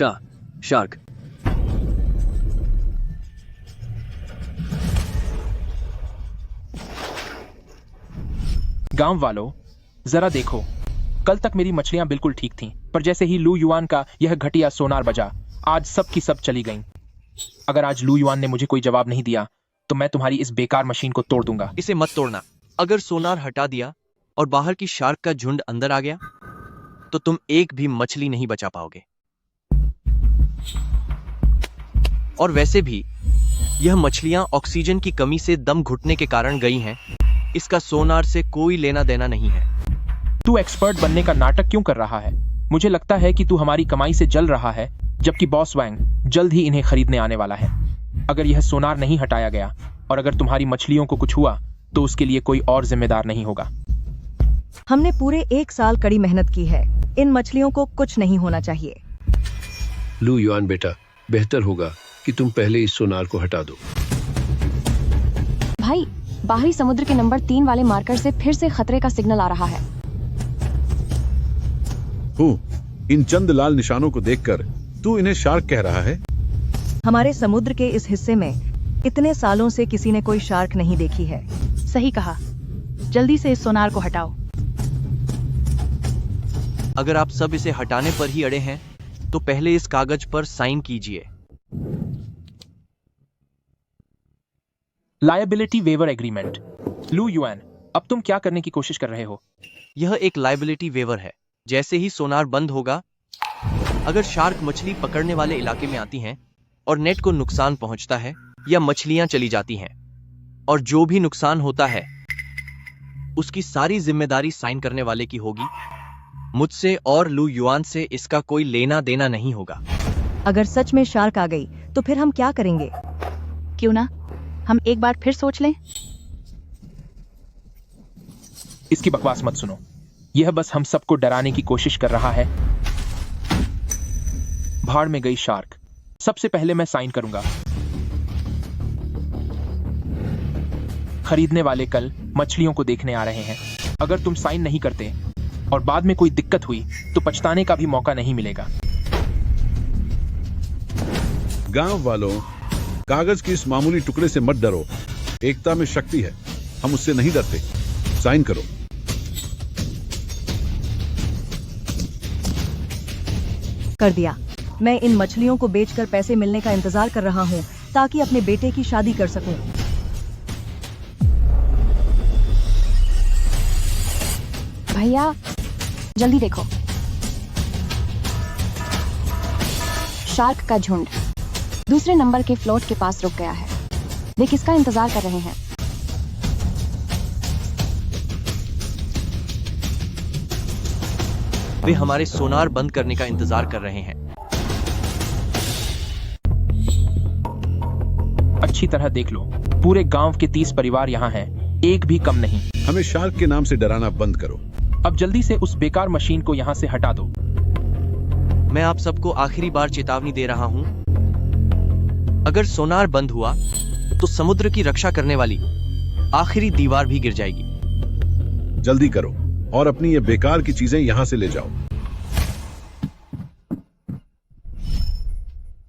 Shark. गांव वालों, जरा देखो, कल तक मेरी मछलियां बिल्कुल ठीक थीं, पर जैसे ही लू युआन का यह घटिया सोनार बजा, आज सब की सब चली गईं। अगर आज लू युआन ने मुझे कोई जवाब नहीं दिया तो मैं तुम्हारी इस बेकार मशीन को तोड़ दूंगा। इसे मत तोड़ना। अगर सोनार हटा दिया और बाहर की शार्क का झुंड अंदर आ गया तो तुम एक भी मछली नहीं बचा पाओगे। और वैसे भी यह मछलियां ऑक्सीजन की कमी से दम घुटने के कारण गई हैं। इसका सोनार से कोई लेना देना नहीं है। तू एक्सपर्ट बनने का नाटक क्यों कर रहा है? मुझे लगता है कि तू हमारी कमाई से जल रहा है, जबकि बॉस वैंग जल्द ही इन्हें खरीदने आने वाला है। अगर यह सोनार नहीं हटाया गया और अगर तुम्हारी मछलियों को कुछ हुआ तो उसके लिए कोई और जिम्मेदार नहीं होगा। हमने पूरे 1 साल कड़ी मेहनत की है। इन मछलियों को कुछ नहीं होना चाहिए। लू युआन बेटा, बेहतर होगा कि तुम पहले इस सोनार को हटा दो। भाई, बाहरी समुद्र के नंबर 3 वाले मार्कर से फिर से खतरे का सिग्नल आ रहा है। इन चंद लाल निशानों को देखकर तू इन्हें शार्क कह रहा है? हमारे समुद्र के इस हिस्से में इतने सालों से किसी ने कोई शार्क नहीं देखी है। सही कहा। जल्दी से इस सोनार को हटाओ। अगर आप सब इसे हटाने पर ही अड़े हैं तो पहले इस कागज पर साइन कीजिए। Liability waiver agreement. Lu Yuan, अब तुम क्या करने की कोशिश कर रहे हो? यह एक लायबिलिटी वेवर है। जैसे ही सोनार बंद होगा, अगर शार्क मछली पकड़ने वाले इलाके में आती हैं और नेट को नुकसान पहुंचता है या मछलियां चली जाती हैं, और जो भी नुकसान होता है उसकी सारी जिम्मेदारी साइन करने वाले की होगी। मुझसे और लू युआन से इसका कोई लेना देना नहीं होगा। अगर सच में शार्क आ गई तो फिर हम क्या करेंगे? क्यों ना हम एक बार फिर सोच लें? इसकी बकवास मत सुनो। यह बस हम सबको डराने की कोशिश कर रहा है। भाड़ में गई शार्क। सबसे पहले मैं साइन करूंगा। खरीदने वाले कल मछलियों को देखने आ रहे हैं। अगर तुम साइन नहीं करते और बाद में कोई दिक्कत हुई तो पछताने का भी मौका नहीं मिलेगा। गांव वालों, कागज के इस मामूली टुकड़े से मत डरो। एकता में शक्ति है। हम उससे नहीं डरते। साइन करो। कर दिया। मैं इन मछलियों को बेचकर पैसे मिलने का इंतजार कर रहा हूँ ताकि अपने बेटे की शादी कर सकूं। भैया, जल्दी देखो, शार्क का झुंड दूसरे नंबर के फ्लोट के पास रुक गया है। वे किसका इंतजार कर रहे हैं? वे हमारे सोनार बंद करने का इंतजार कर रहे हैं। अच्छी तरह देख लो, पूरे गांव के 30 परिवार यहाँ हैं, एक भी कम नहीं। हमें शार्क के नाम से डराना बंद करो। अब जल्दी से उस बेकार मशीन को यहाँ से हटा दो। मैं आप सबको आखिरी बार चेतावनी दे रहा हूं। अगर सोनार बंद हुआ तो समुद्र की रक्षा करने वाली आखिरी दीवार भी गिर जाएगी। जल्दी करो और अपनी ये बेकार की चीजें यहां से ले जाओ।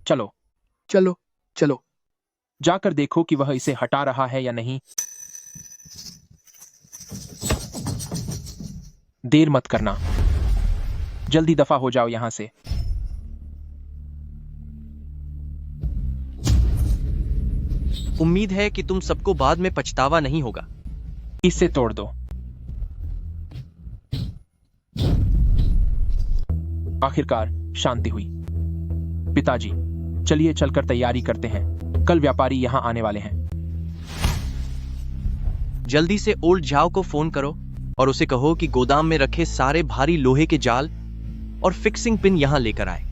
चलो चलो चलो, जाकर देखो कि वह इसे हटा रहा है या नहीं। देर मत करना, जल्दी दफा हो जाओ यहां से। उम्मीद है कि तुम सबको बाद में पछतावा नहीं होगा। इसे तोड़ दो। आखिरकार शांति हुई। पिताजी, चलिए चलकर तैयारी करते हैं। कल व्यापारी यहां आने वाले हैं। जल्दी से ओल्ड झाओ को फोन करो और उसे कहो कि गोदाम में रखे सारे भारी लोहे के जाल और फिक्सिंग पिन यहां लेकर आए।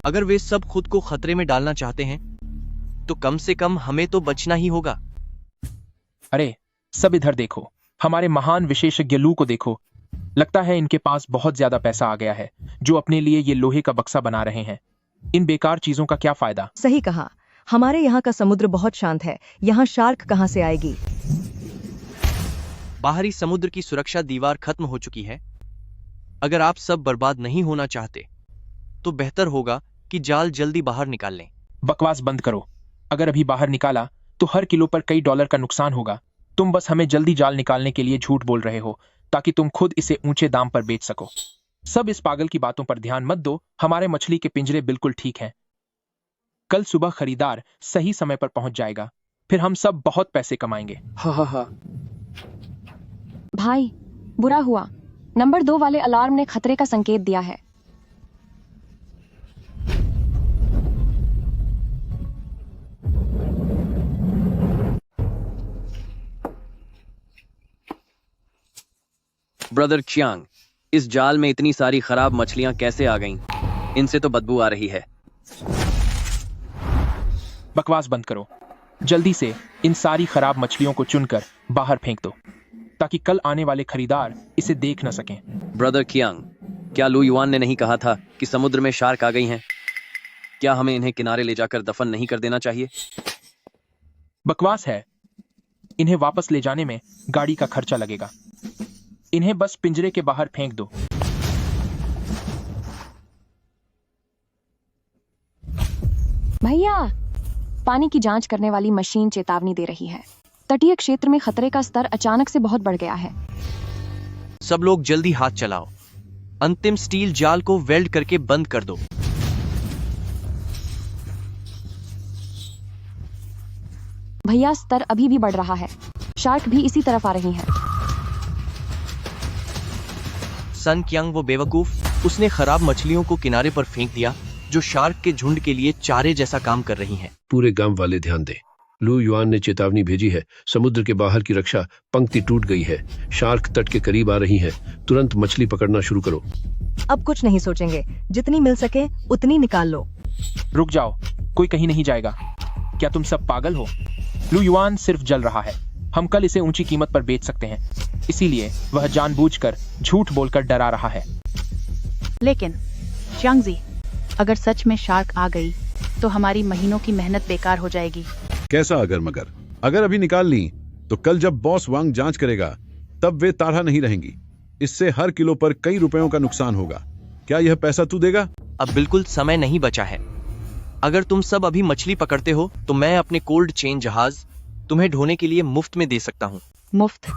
अगर वे सब खुद को खतरे में डालना चाहते हैं तो कम से कम हमें तो बचना ही होगा। अरे सब इधर देखो, हमारे महान विशेषज्ञ लू को देखो। लगता है इनके पास बहुत ज्यादा पैसा आ गया है जो अपने लिए ये लोहे का बक्सा बना रहे हैं। इन बेकार चीजों का क्या फायदा? सही कहा। हमारे यहाँ का समुद्र बहुत शांत है। यहाँ शार्क कहाँ से आएगी? बाहरी समुद्र की सुरक्षा दीवार खत्म हो चुकी है। अगर आप सब बर्बाद नहीं होना चाहते तो बेहतर होगा कि जाल जल्दी बाहर निकाल लें। बकवास बंद करो। अगर अभी बाहर निकाला तो हर किलो पर कई डॉलर का नुकसान होगा। तुम बस हमें जल्दी जाल निकालने के लिए झूठ बोल रहे हो ताकि तुम खुद इसे ऊंचे दाम पर बेच सको। सब इस पागल की बातों पर ध्यान मत दो। हमारे मछली के पिंजरे बिल्कुल ठीक हैं। कल सुबह खरीदार सही समय पर पहुंच जाएगा, फिर हम सब बहुत पैसे कमाएंगे। हा। भाई, बुरा हुआ। नंबर 2 वाले अलार्म ने खतरे का संकेत दिया है। ब्रदर चियांग, इस जाल में इतनी सारी खराब मछलियां कैसे आ गईं? इनसे तो बदबू आ रही है। बकवास बंद करो। जल्दी से इन सारी खराब मछलियों को चुनकर बाहर फेंक दो ताकि कल आने वाले खरीदार इसे देख न सकें। ब्रदर कियांग, क्या लू युआन ने नहीं कहा था कि समुद्र में शार्क आ गई हैं? क्या हमें इन्हें किनारे ले जाकर दफन नहीं कर देना चाहिए? बकवास है। इन्हें वापस ले जाने में गाड़ी का खर्चा लगेगा। इन्हें बस पिंजरे के बाहर फेंक दो। भैया, पानी की जांच करने वाली मशीन चेतावनी दे रही है। तटीय क्षेत्र में खतरे का स्तर अचानक से बहुत बढ़ गया है। सब लोग जल्दी हाथ चलाओ। अंतिम स्टील जाल को वेल्ड करके बंद कर दो। भैया, स्तर अभी भी बढ़ रहा है। शार्क भी इसी तरफ आ रही हैं। सन कियांग वो बेवकूफ, उसने खराब मछलियों को किनारे पर फेंक दिया जो शार्क के झुंड के लिए चारे जैसा काम कर रही हैं। पूरे गांव वाले ध्यान दें। लू युआन ने चेतावनी भेजी है। समुद्र के बाहर की रक्षा पंक्ति टूट गई है। शार्क तट के करीब आ रही है। तुरंत मछली पकड़ना शुरू करो। अब कुछ नहीं सोचेंगे, जितनी मिल सके उतनी निकाल लो। रुक जाओ, कोई कहीं नहीं जाएगा। क्या तुम सब पागल हो? लू युआन सिर्फ जल रहा है। हम कल इसे ऊंची कीमत पर बेच सकते हैं, इसीलिए वह जानबूझकर झूठ बोलकर डरा रहा है। लेकिन चियांगजी, अगर सच में शार्क आ गई तो हमारी महीनों की मेहनत बेकार हो जाएगी। कैसा अगर मगर? अगर अभी निकाल ली तो कल जब बॉस वांग जांच करेगा तब वे ताड़ा नहीं रहेंगी। इससे हर किलो पर कई रुपयों का नुकसान होगा। क्या यह पैसा तू देगा? अब बिल्कुल समय नहीं बचा है। अगर तुम सब अभी मछली पकड़ते हो तो मैं अपने कोल्ड चेन जहाज तुम्हें ढोने के लिए मुफ्त में दे सकता हूँ। मुफ्त?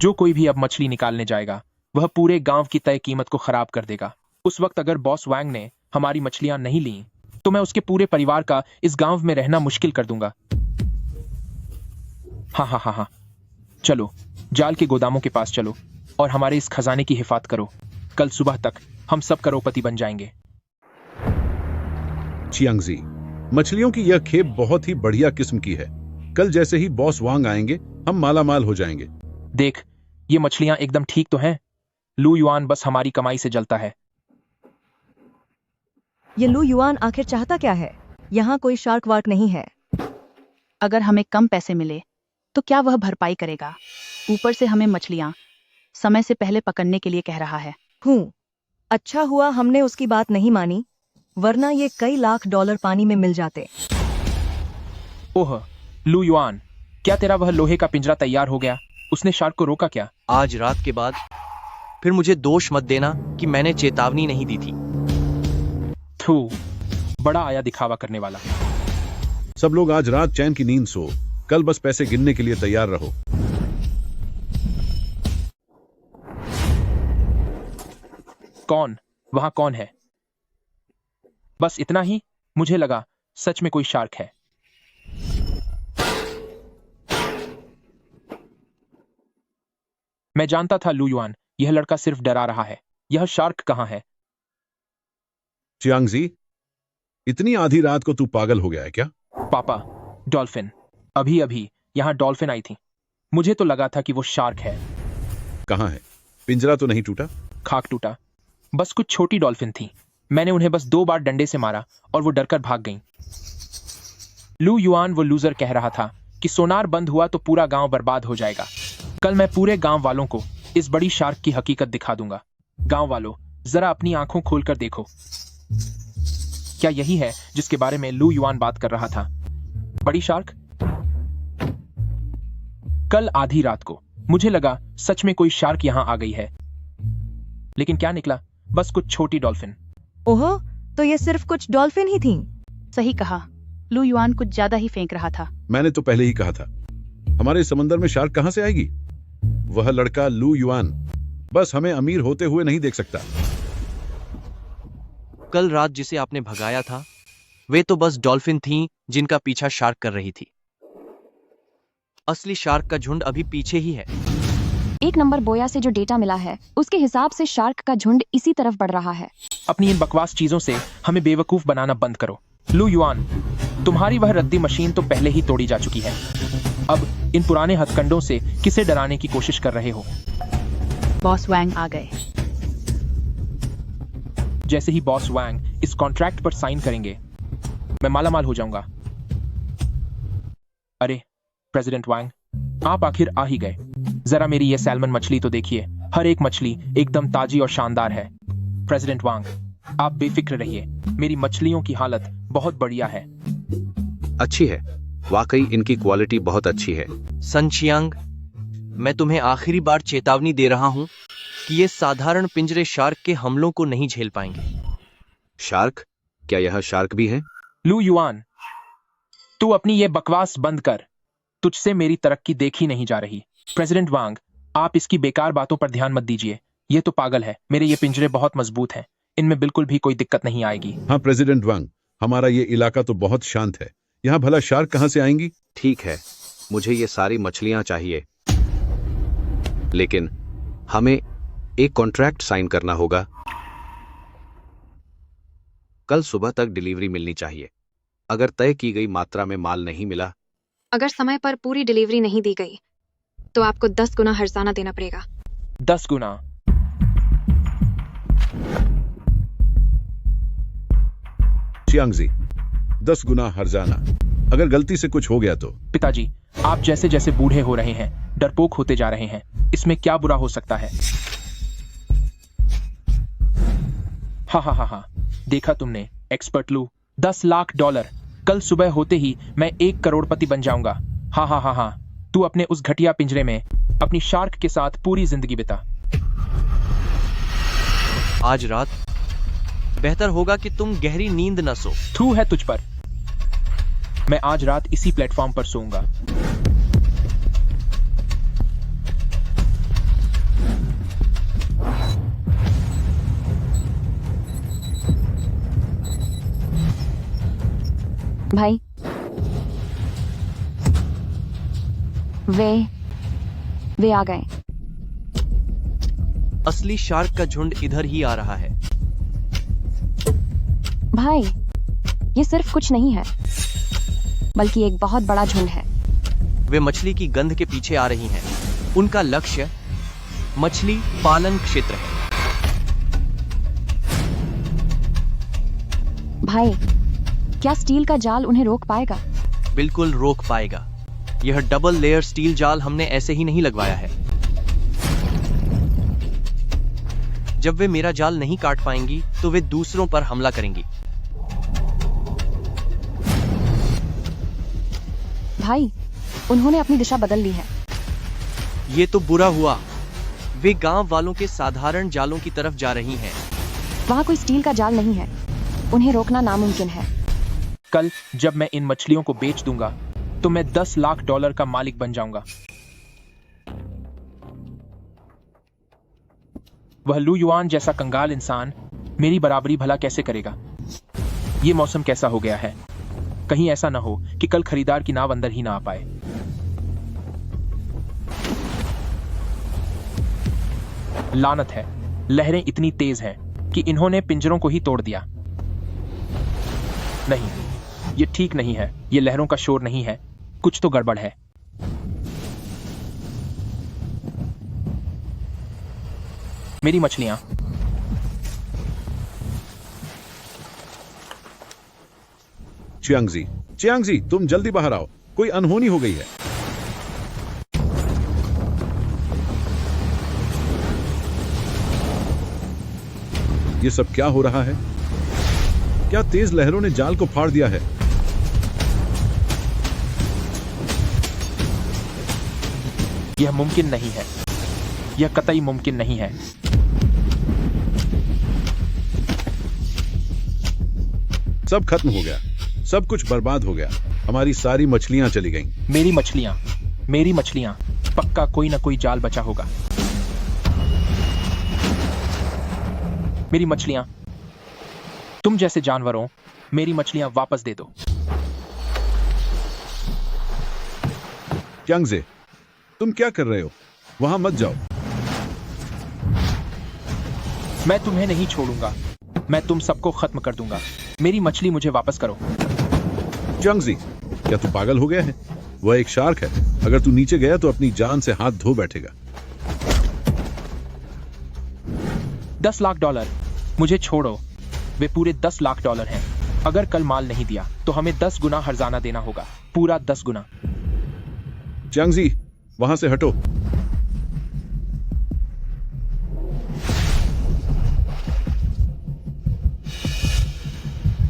जो कोई भी अब मछली निकालने जाएगा वह पूरे गांव की तय कीमत को खराब कर देगा। उस वक्त अगर बॉस वांग ने हमारी मछलियां नहीं ली तो मैं उसके पूरे परिवार का इस गांव में रहना मुश्किल कर दूंगा। हाँ, चलो जाल के गोदामों के पास चलो और हमारे इस खजाने की हिफाजत करो। कल सुबह तक हम सब करोड़पति बन जाएंगे। चियांगजी, मछलियों की यह खेप बहुत ही बढ़िया किस्म की है। कल जैसे ही बॉस वांग आएंगे हम मालामाल हो जाएंगे। देख, ये मछलियां एकदम ठीक तो हैं। लू युआन बस हमारी कमाई से जलता है। ये लू युआन आखिर चाहता क्या है? यहाँ कोई शार्क वार्क नहीं है। अगर हमें कम पैसे मिले तो क्या वह भरपाई करेगा? ऊपर से हमें मछलियां समय से पहले पकड़ने के लिए कह रहा है। अच्छा हुआ हमने उसकी बात नहीं मानी, वरना ये कई लाख डॉलर पानी में मिल जाते। ओह लू युआन, क्या तेरा वह लोहे का पिंजरा तैयार हो गया? उसने शार्क को रोका क्या? आज रात के बाद फिर मुझे दोष मत देना कि मैंने चेतावनी नहीं दी थी। थू, बड़ा आया दिखावा करने वाला। सब लोग आज रात चैन की नींद सो। कल बस पैसे गिनने के लिए तैयार रहो। कौन? वहां कौन है? बस इतना ही? मुझे लगा सच में कोई शार्क है। मैं जानता था लू युआन, यह लड़का सिर्फ डरा रहा है। यह शार्क कहां है? चियांगजी, इतनी आधी रात को तू पागल हो गया है क्या? पापा, डॉल्फिन। अभी अभी यहां डॉल्फिन आई थी। मुझे तो लगा था कि वो शार्क है। कहां है? पिंजरा तो नहीं टूटा? खाक टूटा। बस कुछ छोटी डॉल्फिन थी। मैंने उन्हें बस 2 बार डंडे से मारा और वो डरकर भाग गईं। लू युआन वो लूजर कह रहा था कि सोनार बंद हुआ तो पूरा गांव बर्बाद हो जाएगा। कल मैं पूरे गांव वालों को इस बड़ी शार्क की हकीकत दिखा दूंगा। गांव वालों, जरा अपनी आंखों खोलकर देखो। क्या यही है जिसके बारे में लू युआन बात कर रहा था? बड़ी शार्क? कल आधी रात को मुझे लगा सच में कोई शार्क यहाँ आ गई है, लेकिन क्या निकला? बस कुछ छोटी डॉल्फिन। ओहो, तो ये सिर्फ कुछ डॉल्फिन ही थीं। सही कहा, लू युआन कुछ ज्यादा ही फेंक रहा था। मैंने तो पहले ही कहा था, हमारे समंदर में शार्क कहां से आएगी? वह लड़का लू युआन बस हमें अमीर होते हुए नहीं देख सकता। कल रात जिसे आपने भगाया था वे तो बस डॉल्फिन थीं जिनका पीछा शार्क कर रही थी। असली शार्क का झुंड अभी पीछे ही है। 1 नंबर बोया से जो डेटा मिला है उसके हिसाब से शार्क का झुंड इसी तरफ बढ़ रहा है। अपनी इन बकवास चीजों से हमें बेवकूफ बनाना बंद करो। लू युआन, तुम्हारी वह रद्दी मशीन तो पहले ही तोड़ी जा चुकी है। अब इन पुराने हथकंडों से किसे डराने की कोशिश कर रहे हो? बॉस वैंग आ गए। जैसे ही बॉस वैंग इस कॉन्ट्रैक्ट पर साइन करेंगे मैं मालामाल हो जाऊंगा। अरे प्रेसिडेंट वैंग, आप आखिर आ ही गए। जरा मेरी ये सैल्मन मछली तो देखिए, हर एक मछली एकदम ताजी और शानदार है। प्रेसिडेंट वांग, आप बेफिक्र रहिए, मेरी मछलियों की हालत बहुत बढ़िया है। अच्छी है, वाकई इनकी क्वालिटी बहुत अच्छी है। सन चियांग, मैं तुम्हें आखिरी बार चेतावनी दे रहा हूं कि ये साधारण पिंजरे शार्क के हमलों को नहीं झेल पाएंगे। शार्क? क्या यह शार्क भी है? लू युआन, तू अपनी ये बकवास बंद कर। तुझसे मेरी तरक्की देखी नहीं जा रही। प्रेसिडेंट वांग, आप इसकी बेकार बातों पर ध्यान मत दीजिए। ये तो पागल है। मेरे ये पिंजरे बहुत मजबूत हैं, इनमें बिल्कुल भी कोई दिक्कत नहीं आएगी। हाँ प्रेसिडेंट वांग, हमारा ये इलाका तो बहुत शांत है, यहाँ भला शार्क कहां से आएंगी? ठीक है, मुझे ये सारी मछलियां चाहिए, लेकिन हमें एक कॉन्ट्रैक्ट साइन करना होगा। कल सुबह तक डिलीवरी मिलनी चाहिए। अगर तय की गई मात्रा में माल नहीं मिला, अगर समय पर पूरी डिलीवरी नहीं दी गई तो आपको 10 गुना हर्जाना देना पड़ेगा। 10 गुना? चियांगजी, 10 गुना हर्जाना। अगर गलती से कुछ हो गया तो? पिताजी, आप जैसे जैसे बूढ़े हो रहे हैं, डरपोक होते जा रहे हैं। इसमें क्या बुरा हो सकता है? हा हा हा हा, देखा तुमने एक्सपर्ट लू, $10 लाख। कल सुबह होते ही मैं 1 करोड़पति बन जाऊंगा। हा हा हा हा, तू अपने उस घटिया पिंजरे में अपनी शार्क के साथ पूरी जिंदगी बिता। आज रात बेहतर होगा कि तुम गहरी नींद न सो। थू है तुझ पर। मैं आज रात इसी प्लेटफॉर्म पर सोऊंगा। भाई, वे आ गए। असली शार्क का झुंड इधर ही आ रहा है। भाई, ये सिर्फ कुछ नहीं है, बल्कि एक बहुत बड़ा झुंड है। वे मछली की गंध के पीछे आ रही हैं। उनका लक्ष्य मछली पालन क्षेत्र है। भाई, क्या स्टील का जाल उन्हें रोक पाएगा? बिल्कुल रोक पाएगा। यह डबल लेयर स्टील जाल हमने ऐसे ही नहीं लगवाया है। जब वे मेरा जाल नहीं काट पाएंगी तो वे दूसरों पर हमला करेंगी। भाई, उन्होंने अपनी दिशा बदल ली है। ये तो बुरा हुआ। वे गांव वालों के साधारण जालों की तरफ जा रही हैं। वहां कोई स्टील का जाल नहीं है, उन्हें रोकना नामुमकिन है। कल जब मैं इन मछलियों को बेच दूंगा तो मैं $10 लाख का मालिक बन जाऊंगा। वह लू युआन जैसा कंगाल इंसान मेरी बराबरी भला कैसे करेगा? ये मौसम कैसा हो गया है? कहीं ऐसा ना हो कि कल खरीदार की नाव अंदर ही ना आ पाए। लानत है, लहरें इतनी तेज हैं कि इन्होंने पिंजरों को ही तोड़ दिया। नहीं, ये ठीक नहीं है। ये लहरों का शोर नहीं है, कुछ तो गड़बड़ है। मेरी मछलियां। चियांगजी, चियांगजी, तुम जल्दी बाहर आओ, कोई अनहोनी हो गई है। ये सब क्या हो रहा है? क्या तेज लहरों ने जाल को फाड़ दिया है? यह मुमकिन नहीं है। यह कतई मुमकिन नहीं है। सब खत्म हो गया, सब कुछ बर्बाद हो गया। हमारी सारी मछलियां चली गईं। मेरी मछलियां, पक्का कोई ना कोई जाल बचा होगा। मेरी मछलियां, तुम जैसे जानवरों, मेरी मछलियां वापस दे दो। च्यांगजे, तुम क्या कर रहे हो? वहां मत जाओ। मैं तुम्हें नहीं छोड़ूंगा। मैं तुम सबको खत्म कर दूंगा। मेरी मछली मुझे वापस करो। च्यांगजी, क्या तू पागल हो गया है? वह एक शार्क है। अगर तू नीचे गया तो अपनी जान से हाथ धो बैठेगा। $10 लाख, मुझे छोड़ो। वे पूरे $10 लाख हैं। अगर कल माल नहीं दिया तो हमें 10 गुना हर्जाना देना होगा। पूरा 10 गुना। च्यांगजी, वहां से हटो।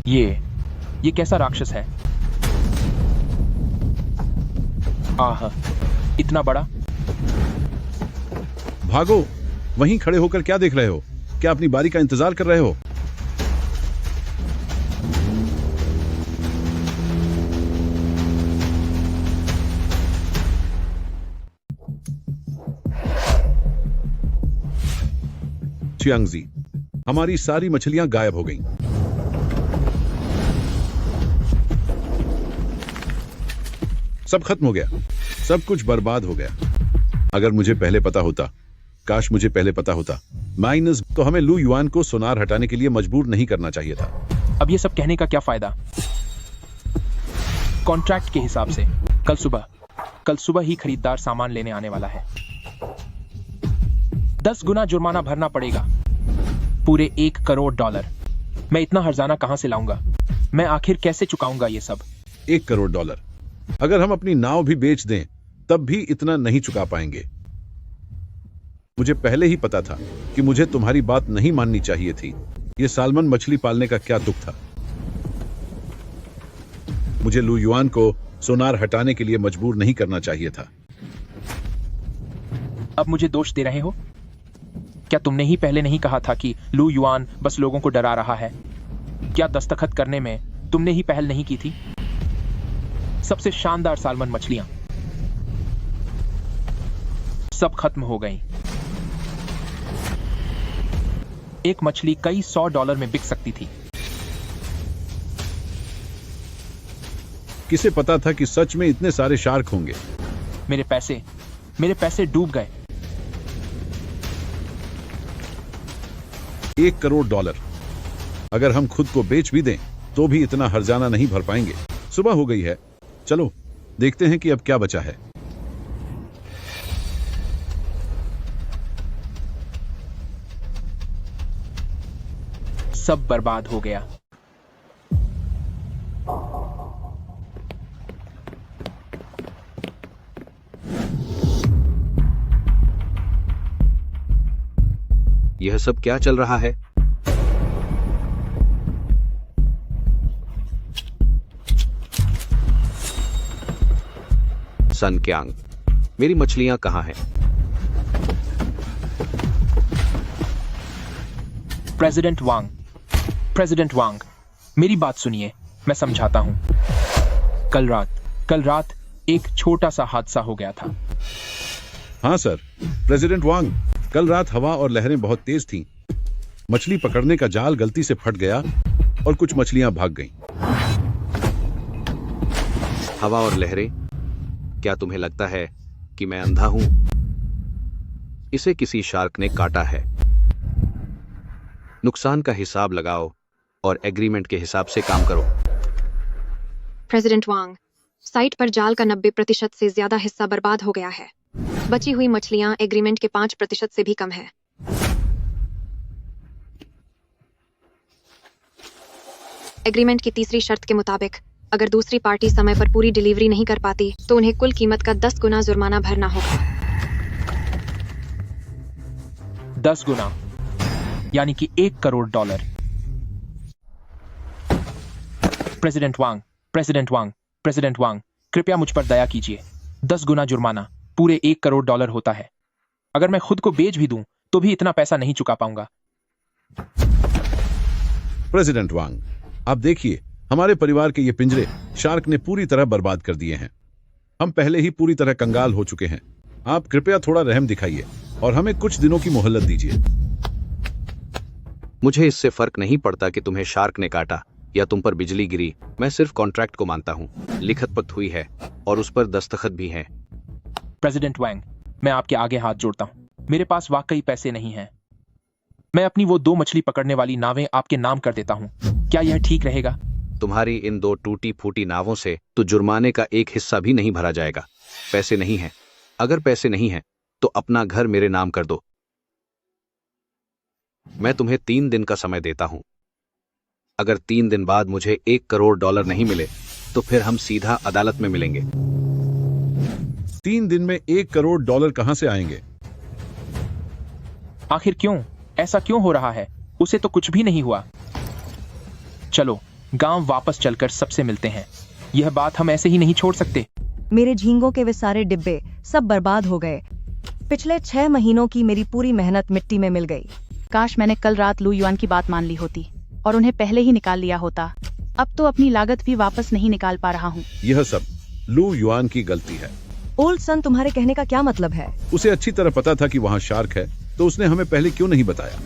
ये कैसा राक्षस है? आह, इतना बड़ा। भागो। वहीं खड़े होकर क्या देख रहे हो? क्या अपनी बारी का इंतजार कर रहे हो? च्यांगजी, हमारी सारी मछलियां गायब हो गईं। सब खत्म हो गया, सब कुछ बर्बाद हो गया। अगर मुझे पहले पता होता, काश मुझे पहले पता होता, माइनस तो हमें लू युआन को सोनार हटाने के लिए मजबूर नहीं करना चाहिए था। अब ये सब कहने का क्या फायदा? कॉन्ट्रैक्ट के हिसाब से कल सुबह ही खरीदार सामान लेने आने वाला है। 10 गुना जुर्माना भरना पड़ेगा। पूरे $1 करोड़। मैं इतना हर्जाना कहां से लाऊंगा? मैं आखिर कैसे चुकाऊंगा ये सब? $1 करोड़। अगर हम अपनी नाव भी बेच दें तब भी इतना नहीं चुका पाएंगे। मुझे पहले ही पता था कि मुझे तुम्हारी बात नहीं माननी चाहिए थी। ये सालमन मछली पालने का क्या दुख था। मुझे लू युआन को सोनार हटाने के लिए मजबूर नहीं करना चाहिए था। अब मुझे दोष दे रहे हो? क्या तुमने ही पहले नहीं कहा था कि लू युआन बस लोगों को डरा रहा है? क्या दस्तखत करने में तुमने ही पहल नहीं की थी? सबसे शानदार सालमन मछलियां सब खत्म हो गईं। एक मछली कई $100 में बिक सकती थी। किसे पता था कि सच में इतने सारे शार्क होंगे? मेरे पैसे डूब गए। $1 करोड़। अगर हम खुद को बेच भी दें तो भी इतना हर्जाना नहीं भर पाएंगे। सुबह हो गई है, चलो देखते हैं कि अब क्या बचा है। सब बर्बाद हो गया। यह सब क्या चल रहा है? सन क्यांग, मेरी मछलियां कहां हैं? प्रेसिडेंट वांग, मेरी बात सुनिए, मैं समझाता हूं। कल रात एक छोटा सा हादसा हो गया था। हाँ सर, प्रेसिडेंट वांग, कल रात हवा और लहरें बहुत तेज थीं। मछली पकड़ने का जाल गलती से फट गया और कुछ मछलियां भाग गईं। हवा और लहरें? क्या तुम्हें लगता है कि मैं अंधा हूं? इसे किसी शार्क ने काटा है। नुकसान का हिसाब लगाओ और एग्रीमेंट के हिसाब से काम करो। प्रेसिडेंट वांग, साइट पर जाल का 90% से ज्यादा हिस्सा बर्बाद हो गया है। बची हुई मछलियां एग्रीमेंट के 5% से भी कम है। एग्रीमेंट की तीसरी शर्त के मुताबिक अगर दूसरी पार्टी समय पर पूरी डिलीवरी नहीं कर पाती तो उन्हें कुल कीमत का 10 गुना जुर्माना भरना होगा। 10 गुना यानी कि $1 करोड़। प्रेसिडेंट वांग, कृपया मुझ पर दया कीजिए। 10 गुना जुर्माना पूरे $1 करोड़ होता है। अगर मैं खुद को बेच भी दूं तो भी इतना पैसा नहीं चुका पाऊंगा। प्रेसिडेंट वांग, आप देखिए, हमारे परिवार के ये पिंजरे शार्क ने पूरी तरह बर्बाद कर दिए हैं। हम पहले ही पूरी तरह कंगाल हो चुके हैं। आप कृपया थोड़ा रहम दिखाइए और हमें कुछ दिनों की मोहलत दीजिए। मुझे इससे फर्क नहीं पड़ता कि तुम्हें शार्क ने काटा या तुम पर बिजली गिरी। मैं सिर्फ कॉन्ट्रैक्ट को मानता हूँ। लिखत पत्र हुई है और उस पर दस्तखत भी हैं। प्रेसिडेंट वांग, मैं आपके आगे हाथ जोड़ता हूँ। मेरे पास वाकई पैसे नहीं हैं। मैं अपनी वो 2 मछली पकड़ने वाली नावें आपके नाम कर देता हूँ। क्या यह ठीक रहेगा? तुम्हारी इन 2 टूटी फूटी नावों से तो जुर्माने का एक हिस्सा भी नहीं भरा जाएगा। पैसे नहीं हैं। अगर पैसे नहीं हैं तो अपना घर मेरे नाम कर दो। मैं तुम्हें 3 दिन का समय देता हूं। अगर 3 दिन बाद मुझे $1 करोड़ नहीं मिले तो फिर हम सीधा अदालत में मिलेंगे। 3 दिन में $1 करोड़ कहां से आएंगे? आखिर क्यों? ऐसा क्यों हो रहा है? उसे तो कुछ भी नहीं हुआ। चलो गांव वापस चलकर सबसे मिलते हैं। यह बात हम ऐसे ही नहीं छोड़ सकते। मेरे झींगों के वे सारे डिब्बे सब बर्बाद हो गए। पिछले 6 महीनों की मेरी पूरी मेहनत मिट्टी में मिल गई। काश मैंने कल रात लू युआन की बात मान ली होती और उन्हें पहले ही निकाल लिया होता। अब तो अपनी लागत भी वापस नहीं निकाल पा रहा हूँ। यह सब लू युआन की गलती है। ओल्ड सन, तुम्हारे कहने का क्या मतलब है? उसे अच्छी तरह पता था कि वहां शार्क है, तो उसने हमें पहले क्यों नहीं बताया?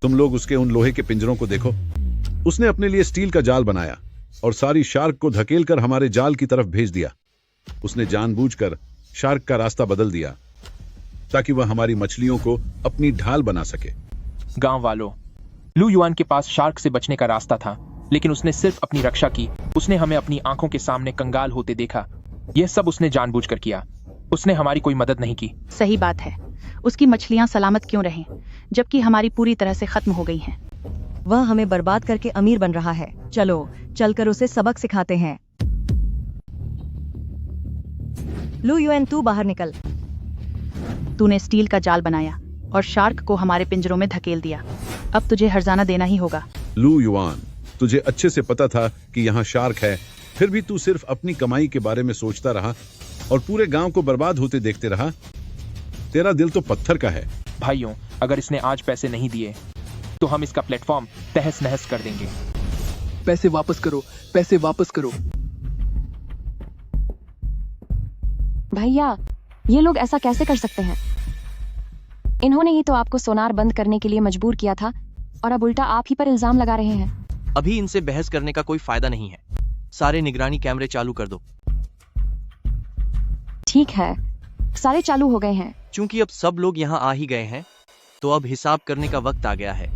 तुम लोग उसके उन लोहे के पिंजरों को देखो। उसने अपने लिए स्टील का जाल बनाया और सारी शार्क को धकेलकर हमारे जाल की तरफ भेज दिया। उसने जानबूझकर शार्क का रास्ता बदल दिया ताकि वह हमारी मछलियों को अपनी ढाल बना सके। गांव वालों, लू युआन के पास शार्क से बचने का रास्ता था, लेकिन उसने सिर्फ अपनी रक्षा की। उसने हमें अपनी आंखों के सामने कंगाल होते देखा। यह सब उसने जानबूझकर किया। उसने हमारी कोई मदद नहीं की। सही बात है। उसकी मछलियाँ सलामत क्यों रहें, जबकि हमारी पूरी तरह से खत्म हो गई हैं। वह हमें बर्बाद करके अमीर बन रहा है। चलो चलकर उसे सबक सिखाते हैं। लू युआन, तू बाहर निकल। तूने स्टील का जाल बनाया और शार्क को हमारे पिंजरों में धकेल दिया। अब तुझे हर्जाना देना ही होगा। लू युआन, तुझे अच्छे से पता था कि यहाँ शार्क है, फिर भी तू सिर्फ अपनी कमाई के बारे में सोचता रहा और पूरे गांव को बर्बाद होते देखते रहा। तेरा दिल तो पत्थर का है। भाइयों, अगर इसने आज पैसे नहीं दिए तो हम इसका प्लेटफॉर्म तहस नहस कर देंगे। पैसे वापस करो, पैसे वापस करो। भैया, ये लोग ऐसा कैसे कर सकते हैं? इन्होंने ही तो आपको सोनार बंद करने के लिए मजबूर किया था और अब उल्टा आप ही पर इल्जाम लगा रहे हैं। अभी इनसे बहस करने का कोई फायदा नहीं है। सारे निगरानी कैमरे चालू कर दो। ठीक है, सारे चालू हो गए हैं। चूंकि अब सब लोग यहाँ आ ही गए हैं तो अब हिसाब करने का वक्त आ गया है।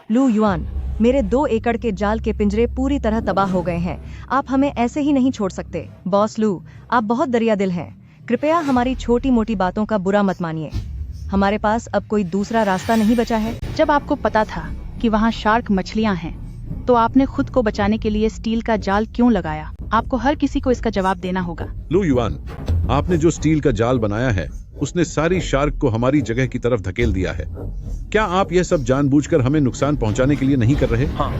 लू युआन, मेरे 2 एकड़ के जाल के पिंजरे पूरी तरह तबाह हो गए हैं। आप हमें ऐसे ही नहीं छोड़ सकते। बॉस लू, आप बहुत दरिया दिल हैं। कृपया हमारी छोटी मोटी बातों का बुरा मत मानिए। हमारे पास अब कोई दूसरा रास्ता नहीं बचा है। जब आपको पता था कि वहाँ शार्क मछलियाँ हैं, तो आपने खुद को बचाने के लिए स्टील का जाल क्यों लगाया? आपको हर किसी को इसका जवाब देना होगा। लू युआन, आपने जो स्टील का जाल बनाया है उसने सारी शार्क को हमारी जगह की तरफ धकेल दिया है। क्या आप यह सब जानबूझकर हमें नुकसान पहुंचाने के लिए नहीं कर रहे? हाँ,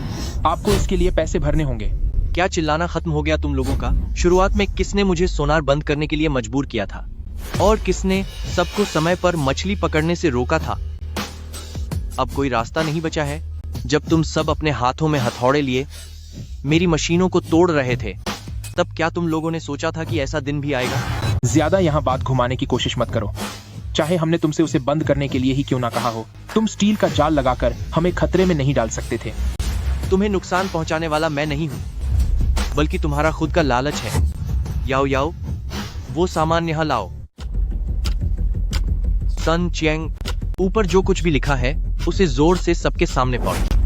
आपको इसके लिए पैसे भरने होंगे। क्या चिल्लाना खत्म हो गया तुम लोगों का? शुरुआत में किसने मुझे सोनार बंद करने के लिए मजबूर किया था और किसने सबको समय पर मछली पकड़ने से रोका था? अब कोई रास्ता नहीं बचा है। जब तुम सब अपने हाथों में हथौड़े लिए मेरी मशीनों को तोड़ रहे थे, तब क्या तुम लोगों ने सोचा था कि ऐसा दिन भी आएगा? ज्यादा यहाँ बात घुमाने की कोशिश मत करो। चाहे हमने तुमसे उसे बंद करने के लिए ही क्यों ना कहा हो, तुम स्टील का जाल लगाकर हमें खतरे में नहीं डाल सकते थे। तुम्हें नुकसान पहुंचाने वाला मैं नहीं हूं, बल्कि तुम्हारा खुद का लालच है। याओ याओ, वो सामान यहाँ लाओ। सन चियांग, ऊपर जो कुछ भी लिखा है उसे जोर से सबके सामने पढ़ो।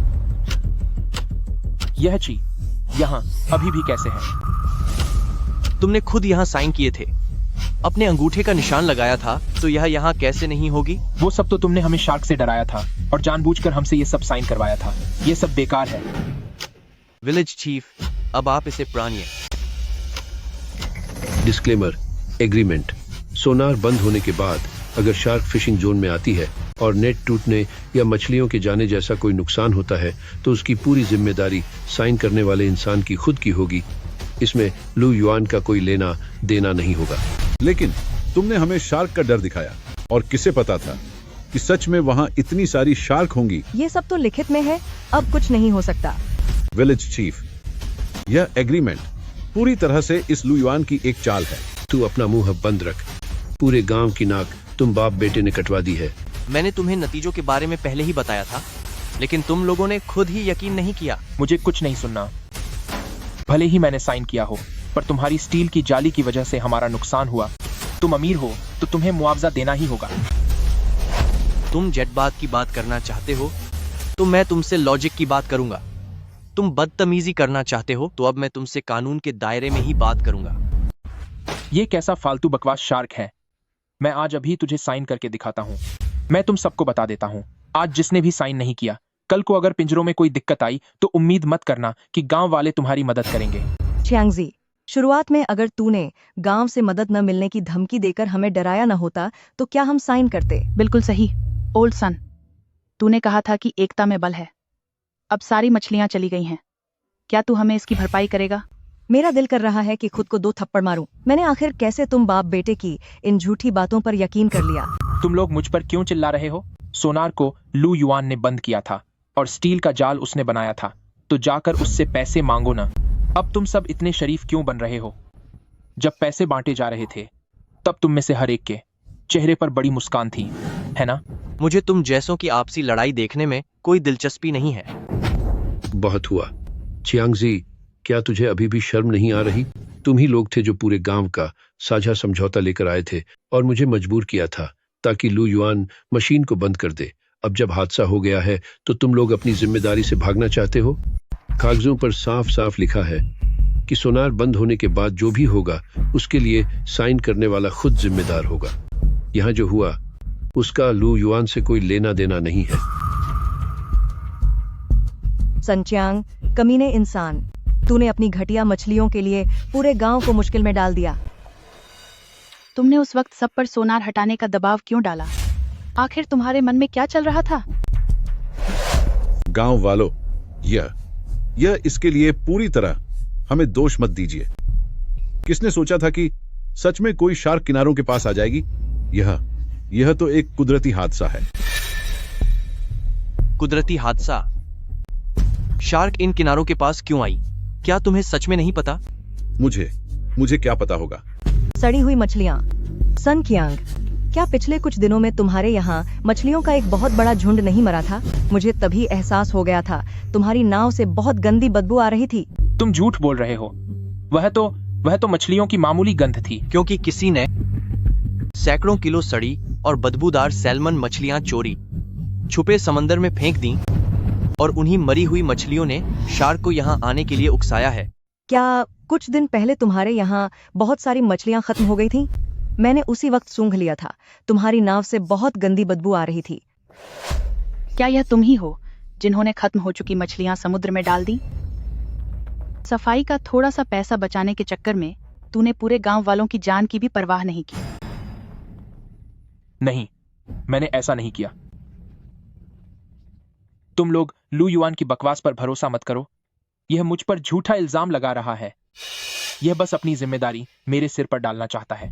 यह ची यहाँ अभी भी कैसे है? तुमने खुद यहाँ साइन किए थे, अपने अंगूठे का निशान लगाया था, तो यह यहाँ कैसे नहीं होगी? वो सब तो तुमने हमें शार्क से डराया था और जानबूझकर हमसे ये सब साइन करवाया था। ये सब बेकार है। विलेज चीफ, अब आप इसे प्राणिए। Disclaimer agreement. सोनार बंद होने के बाद अगर शार्क फिशिंग जोन में आती है और नेट टूटने या मछलियों के जाने जैसा कोई नुकसान होता है तो उसकी पूरी जिम्मेदारी साइन करने वाले इंसान की खुद की होगी। इसमें लू युआन का कोई लेना देना नहीं होगा। लेकिन तुमने हमें शार्क का डर दिखाया, और किसे पता था कि सच में वहां इतनी सारी शार्क होंगी। ये सब तो लिखित में है, अब कुछ नहीं हो सकता। विलेज चीफ, यह एग्रीमेंट पूरी तरह से इस लू युआन की एक चाल है। तू अपना मुंह अब बंद रख। पूरे गांव की नाक तुम बाप बेटे ने कटवा दी है। मैंने तुम्हें नतीजों के बारे में पहले ही बताया था, लेकिन तुम लोगों ने खुद ही यकीन नहीं किया। मुझे कुछ नहीं सुनना। भले ही मैंने साइन किया हो, पर तुम्हारी स्टील की जाली की वजह से हमारा नुकसान हुआ। तुम अमीर हो तो तुम्हें मुआवजा देना ही होगा। तुम जेटबात की बात करना चाहते हो तो मैं तुमसे लॉजिक की बात करूंगा। तुम बदतमीजी करना चाहते हो तो अब मैं तुमसे कानून के दायरे में ही बात करूंगा। ये कैसा फालतू बकवास शार्क है? मैं आज अभी तुझे साइन करके दिखाता हूँ। मैं तुम सबको बता देता हूँ, आज जिसने भी साइन नहीं किया, कल को अगर पिंजरों में कोई दिक्कत आई तो उम्मीद मत करना कि गांव वाले तुम्हारी मदद करेंगे। चियांगजी, शुरुआत में अगर तूने गांव से मदद न मिलने की धमकी देकर हमें डराया न होता तो क्या हम साइन करते? बिल्कुल सही ओल्ड सन, तूने कहा था कि एकता में बल है। अब सारी मछलियां चली गई हैं, क्या तू हमें इसकी भरपाई करेगा? मेरा दिल कर रहा है कि खुद को 2 थप्पड़ मारूं। मैंने आखिर कैसे तुम बाप बेटे की इन झूठी बातों पर यकीन कर लिया? तुम लोग मुझ पर क्यों चिल्ला रहे हो? सोनार को लू युआन ने बंद किया था और स्टील का जाल उसने बनाया था, तो जाकर उससे पैसे मांगो ना। अब तुम सब इतने शरीफ क्यों बन रहे हो? जब पैसे बांटे जा रहे थे तब तुम में से हर एक के चेहरे पर बड़ी मुस्कान थी, है ना? मुझे तुम जैसों की आपसी लड़ाई देखने में कोई दिलचस्पी नहीं है। बहुत हुआ। चियांगजी, क्या तुझे अभी भी शर्म नहीं आ रही? तुम ही लोग थे जो पूरे गांव का साझा समझौता लेकर आए थे और मुझे मजबूर किया था ताकि लू युआन मशीन को बंद कर दे। अब जब हादसा हो गया है तो तुम लोग अपनी जिम्मेदारी से भागना चाहते हो। कागजों पर साफ साफ लिखा है कि सोनार बंद होने के बाद जो भी होगा उसके लिए साइन करने वाला खुद जिम्मेदार होगा। यहाँ जो हुआ उसका लू युआन से कोई लेना देना नहीं है। सन चियांग, कमीने इंसान, तूने अपनी घटिया मछलियों के लिए पूरे गांव को मुश्किल में डाल दिया। तुमने उस वक्त सब पर सोनार हटाने का दबाव क्यों डाला? आखिर तुम्हारे मन में क्या चल रहा था? गांव वालों, यह इसके लिए पूरी तरह हमें दोष मत दीजिए। किसने सोचा था कि सच में कोई शार्क किनारों के पास आ जाएगी? यह तो एक कुदरती हादसा है। कुदरती हादसा? शार्क इन किनारों के पास क्यों आई? क्या तुम्हें सच में नहीं पता? मुझे क्या पता होगा? सड़ी हुई मछलियां। सन कियांग, क्या पिछले कुछ दिनों में तुम्हारे यहाँ मछलियों का एक बहुत बड़ा झुंड नहीं मरा था? मुझे तभी एहसास हो गया था, तुम्हारी नाव से बहुत गंदी बदबू आ रही थी। तुम झूठ बोल रहे हो। वह तो मछलियों की मामूली गंध थी। क्योंकि किसी ने सैकड़ों किलो सड़ी और बदबूदार सैल्मन मछलियां चोरी छुपे समंदर में फेंक दी और उन्हीं मरी हुई मछलियों ने शार्क को यहाँ आने के लिए उकसाया है। क्या कुछ दिन पहले तुम्हारे यहाँ बहुत सारी मछलियां खत्म हो गई थीं? मैंने उसी वक्त सूंघ लिया था, तुम्हारी नाव से बहुत गंदी बदबू आ रही थी। क्या यह तुम ही हो जिन्होंने खत्म हो चुकी मछलियां समुद्र में डाल दी? सफाई का थोड़ा सा पैसा बचाने के चक्कर में तूने पूरे गांव वालों की जान की भी परवाह नहीं की। नहीं, मैंने ऐसा नहीं किया। तुम लोग लू युआन की बकवास पर भरोसा मत करो। यह मुझ पर झूठा इल्जाम लगा रहा है। यह बस अपनी जिम्मेदारी मेरे सिर पर डालना चाहता है।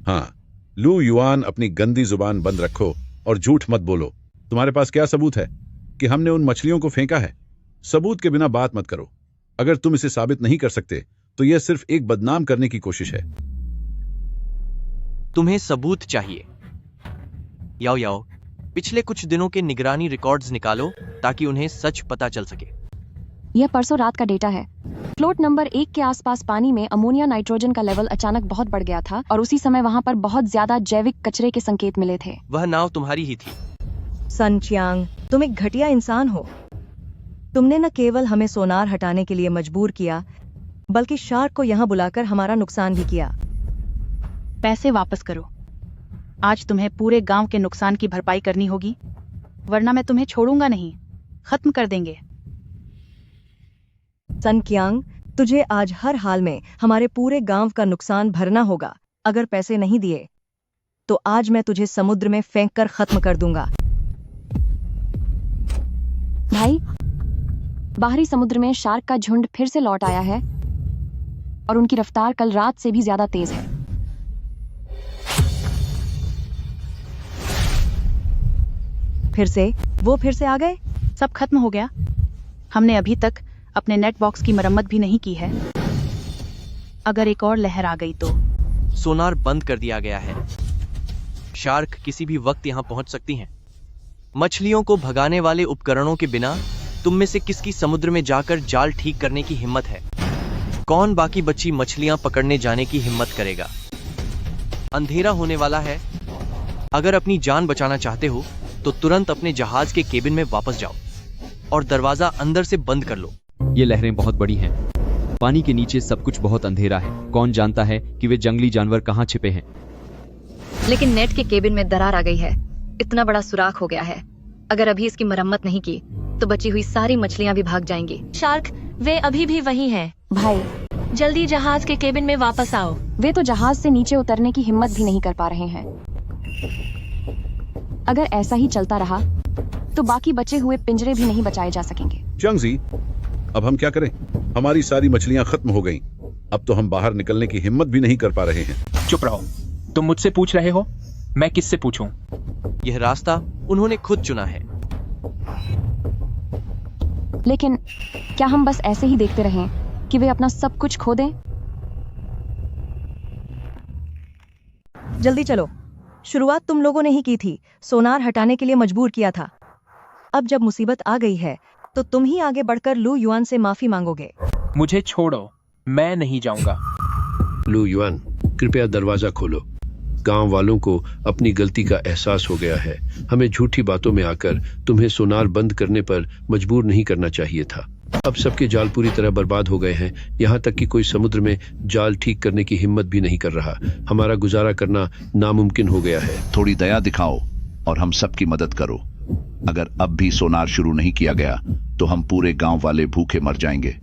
हाँ, लू युआन, अपनी गंदी जुबान बंद रखो और झूठ मत बोलो। तुम्हारे पास क्या सबूत है कि हमने उन मछलियों को फेंका है? सबूत के बिना बात मत करो। अगर तुम इसे साबित नहीं कर सकते तो यह सिर्फ एक बदनाम करने की कोशिश है। तुम्हें सबूत चाहिए? याओ, पिछले कुछ दिनों के निगरानी रिकॉर्ड्स निकालो ताकि उन्हें सच पता चल सके। यह परसों रात का डेटा है। फ्लोट नंबर 1 के आसपास पानी में अमोनिया नाइट्रोजन का लेवल अचानक बहुत बढ़ गया था और उसी समय वहां पर बहुत ज्यादा जैविक कचरे के संकेत मिले थे। वह नाव तुम्हारी ही थी। सन चियांग, तुम एक घटिया इंसान हो। तुमने न केवल हमें सोनार हटाने के लिए मजबूर किया, बल्कि शार्क को यहाँ बुलाकर हमारा नुकसान भी किया। पैसे वापस करो। आज तुम्हें पूरे गांव के नुकसान की भरपाई करनी होगी, वरना मैं तुम्हें छोड़ूंगा नहीं। खत्म कर देंगे। सन कियांग, तुझे आज हर हाल में हमारे पूरे गांव का नुकसान भरना होगा। अगर पैसे नहीं दिए तो आज मैं तुझे समुद्र में फेंक कर खत्म कर दूंगा। भाई, बाहरी समुद्र में शार्क का झुंड फिर से लौट आया है और उनकी रफ्तार कल रात से भी ज्यादा तेज है। वो फिर से आ गए? सब खत्म हो गया। हमने अभी तक अपने नेट बॉक्स की मरम्मत भी नहीं की है। अगर एक और लहर आ गई तो सोनार बंद कर दिया गया है। शार्क किसी भी वक्त यहां पहुंच सकती हैं। मछलियों को भगाने वाले उपकरणों के बिना तुम में से किसकी समुद्र में जाकर जाल ठीक करने की हिम्मत है? कौन बाकी बची मछलियां पकड़ने जाने की हिम्मत करेगा? अंधेरा होने वाला है। अगर अपनी जान बचाना चाहते हो तो तुरंत अपने जहाज के केबिन में वापस जाओ और दरवाजा अंदर से बंद कर लो। ये लहरें बहुत बड़ी हैं। पानी के नीचे सब कुछ बहुत अंधेरा है। कौन जानता है कि वे जंगली जानवर कहाँ छिपे हैं। लेकिन नेट के केबिन में दरार आ गई है। इतना बड़ा सुराख हो गया है। अगर अभी इसकी मरम्मत नहीं की तो बची हुई सारी मछलियां भी भाग जाएंगी। शार्क, वे अभी भी वही हैं। भाई, जल्दी जहाज के केबिन में वापस आओ। वे तो जहाज से नीचे उतरने की हिम्मत भी नहीं कर पा रहे हैं। अगर ऐसा ही चलता रहा तो बाकी बचे हुए पिंजरे भी नहीं बचाए जा सकेंगे। चंगजी, अब हम क्या करें? हमारी सारी मछलियां खत्म हो गईं। अब तो हम बाहर निकलने की हिम्मत भी नहीं कर पा रहे हैं। चुप रहो। तुम मुझसे पूछ रहे हो, मैं किससे पूछूं? यह रास्ता उन्होंने खुद चुना है। लेकिन क्या हम बस ऐसे ही देखते रहें कि वे अपना सब कुछ खो दें? जल्दी चलो। शुरुआत तुम लोगों ने ही की थी, सोनार हटाने के लिए मजबूर किया था। अब जब मुसीबत आ गई है तो तुम ही आगे बढ़कर लू युआन से माफी मांगोगे। मुझे छोड़ो, मैं नहीं जाऊंगा। लू युआन, कृपया दरवाजा खोलो। गांव वालों को अपनी गलती का एहसास हो गया है। हमें झूठी बातों में आकर तुम्हें सोनार बंद करने पर मजबूर नहीं करना चाहिए था। अब सबके जाल पूरी तरह बर्बाद हो गए हैं। यहाँ तक कि कोई समुद्र में जाल ठीक करने की हिम्मत भी नहीं कर रहा। हमारा गुजारा करना नामुमकिन हो गया है। थोड़ी दया दिखाओ और हम सबकी मदद करो। अगर अब भी सोनार शुरू नहीं किया गया तो हम पूरे गांव वाले भूखे मर जाएंगे।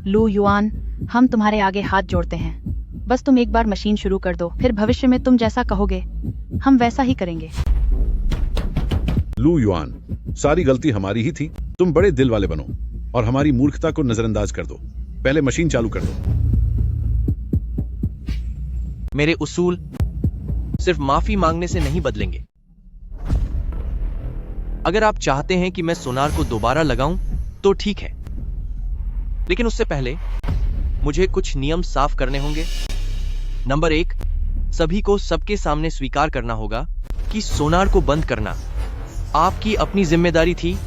लू युआन, हम तुम्हारे आगे हाथ जोड़ते हैं। बस तुम एक बार मशीन शुरू कर दो, फिर भविष्य में तुम जैसा कहोगे हम वैसा ही करेंगे। लू युआन, सारी गलती हमारी ही थी। तुम बड़े दिल वाले बनो और हमारी मूर्खता को नजरअंदाज कर दो। पहले मशीन चालू कर दो। मेरे उसूल सिर्फ माफी मांगने से नहीं बदलेंगे। अगर आप चाहते हैं कि मैं सोनार को दोबारा लगाऊं तो ठीक है, लेकिन उससे पहले मुझे कुछ नियम साफ करने होंगे। नंबर 1, सभी को सबके सामने स्वीकार करना होगा कि सोनार को बंद करना आपकी अपनी जिम्मेदारी थी।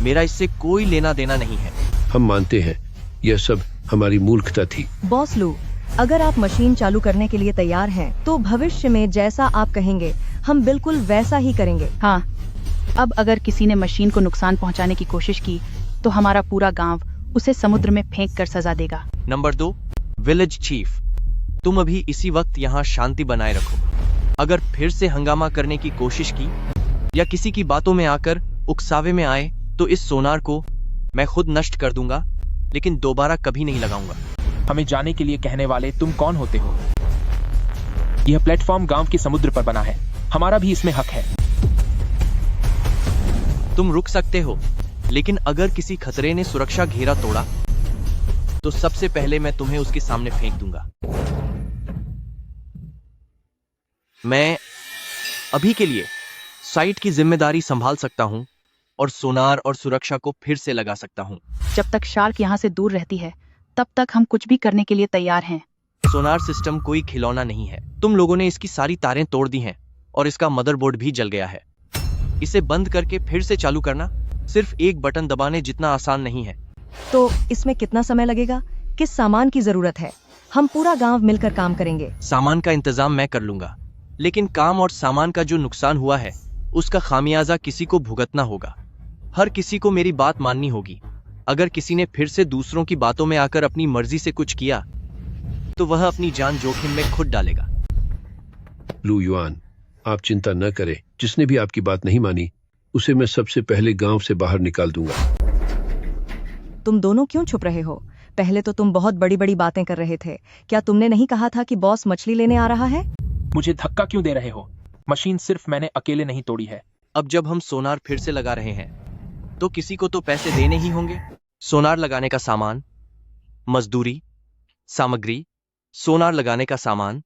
मेरा इससे कोई लेना देना नहीं है। हम मानते हैं, यह सब हमारी मूर्खता थी। बॉस लू, अगर आप मशीन चालू करने के लिए तैयार हैं, तो भविष्य में जैसा आप कहेंगे हम बिल्कुल वैसा ही करेंगे। हाँ, अब अगर किसी ने मशीन को नुकसान पहुंचाने की कोशिश की तो हमारा पूरा गांव उसे समुद्र में फेंक कर सजा देगा। नंबर 2, विलेज चीफ, तुम अभी इसी वक्त यहाँ शांति बनाए रखो। अगर फिर से हंगामा करने की कोशिश की या किसी की बातों में आकर उकसावे में आए तो इस सोनार को मैं खुद नष्ट कर दूंगा, लेकिन दोबारा कभी नहीं लगाऊंगा। हमें जाने के लिए कहने वाले तुम कौन होते हो? यह प्लेटफॉर्म गांव के समुद्र पर बना है। हमारा भी इसमें हक है। तुम रुक सकते हो, लेकिन अगर किसी खतरे ने सुरक्षा घेरा तोड़ा तो सबसे पहले मैं तुम्हें उसके सामने फेंक दूंगा। मैं अभी के लिए साइट की जिम्मेदारी संभाल सकता हूं और सोनार और सुरक्षा को फिर से लगा सकता हूं। जब तक शार्क यहाँ से दूर रहती है तब तक हम कुछ भी करने के लिए तैयार हैं। सोनार सिस्टम कोई खिलौना नहीं है। तुम लोगों ने इसकी सारी तारें तोड़ दी हैं और इसका मदरबोर्ड भी जल गया है। इसे बंद करके फिर से चालू करना सिर्फ एक बटन दबाने जितना आसान नहीं है। तो इसमें कितना समय लगेगा? किस सामान की जरूरत है? हम पूरा गांव मिलकर काम करेंगे। सामान का इंतजाम मैं कर लूंगा, लेकिन काम और सामान का जो नुकसान हुआ है उसका खामियाजा किसी को भुगतना होगा। हर किसी को मेरी बात माननी होगी। अगर किसी ने फिर से दूसरों की बातों में आकर अपनी मर्जी से कुछ किया तो वह अपनी जान जोखिम में खुद डालेगा। लू युआन, आप चिंता न करें। जिसने भी आपकी बात नहीं मानी उसे मैं सबसे पहले गांव से बाहर निकाल दूंगा। तुम दोनों क्यों छुप रहे हो? पहले तो तुम बहुत बड़ी बड़ी बातें कर रहे थे। क्या तुमने नहीं कहा था कि बॉस मछली लेने आ रहा है? मुझे धक्का क्यों दे रहे हो? मशीन सिर्फ मैंने अकेले नहीं तोड़ी है। अब जब हम सोनार फिर से लगा रहे हैं तो किसी को तो पैसे देने ही होंगे। सोनार लगाने का सामान, मजदूरी, सामग्री, सोनार लगाने का सामान,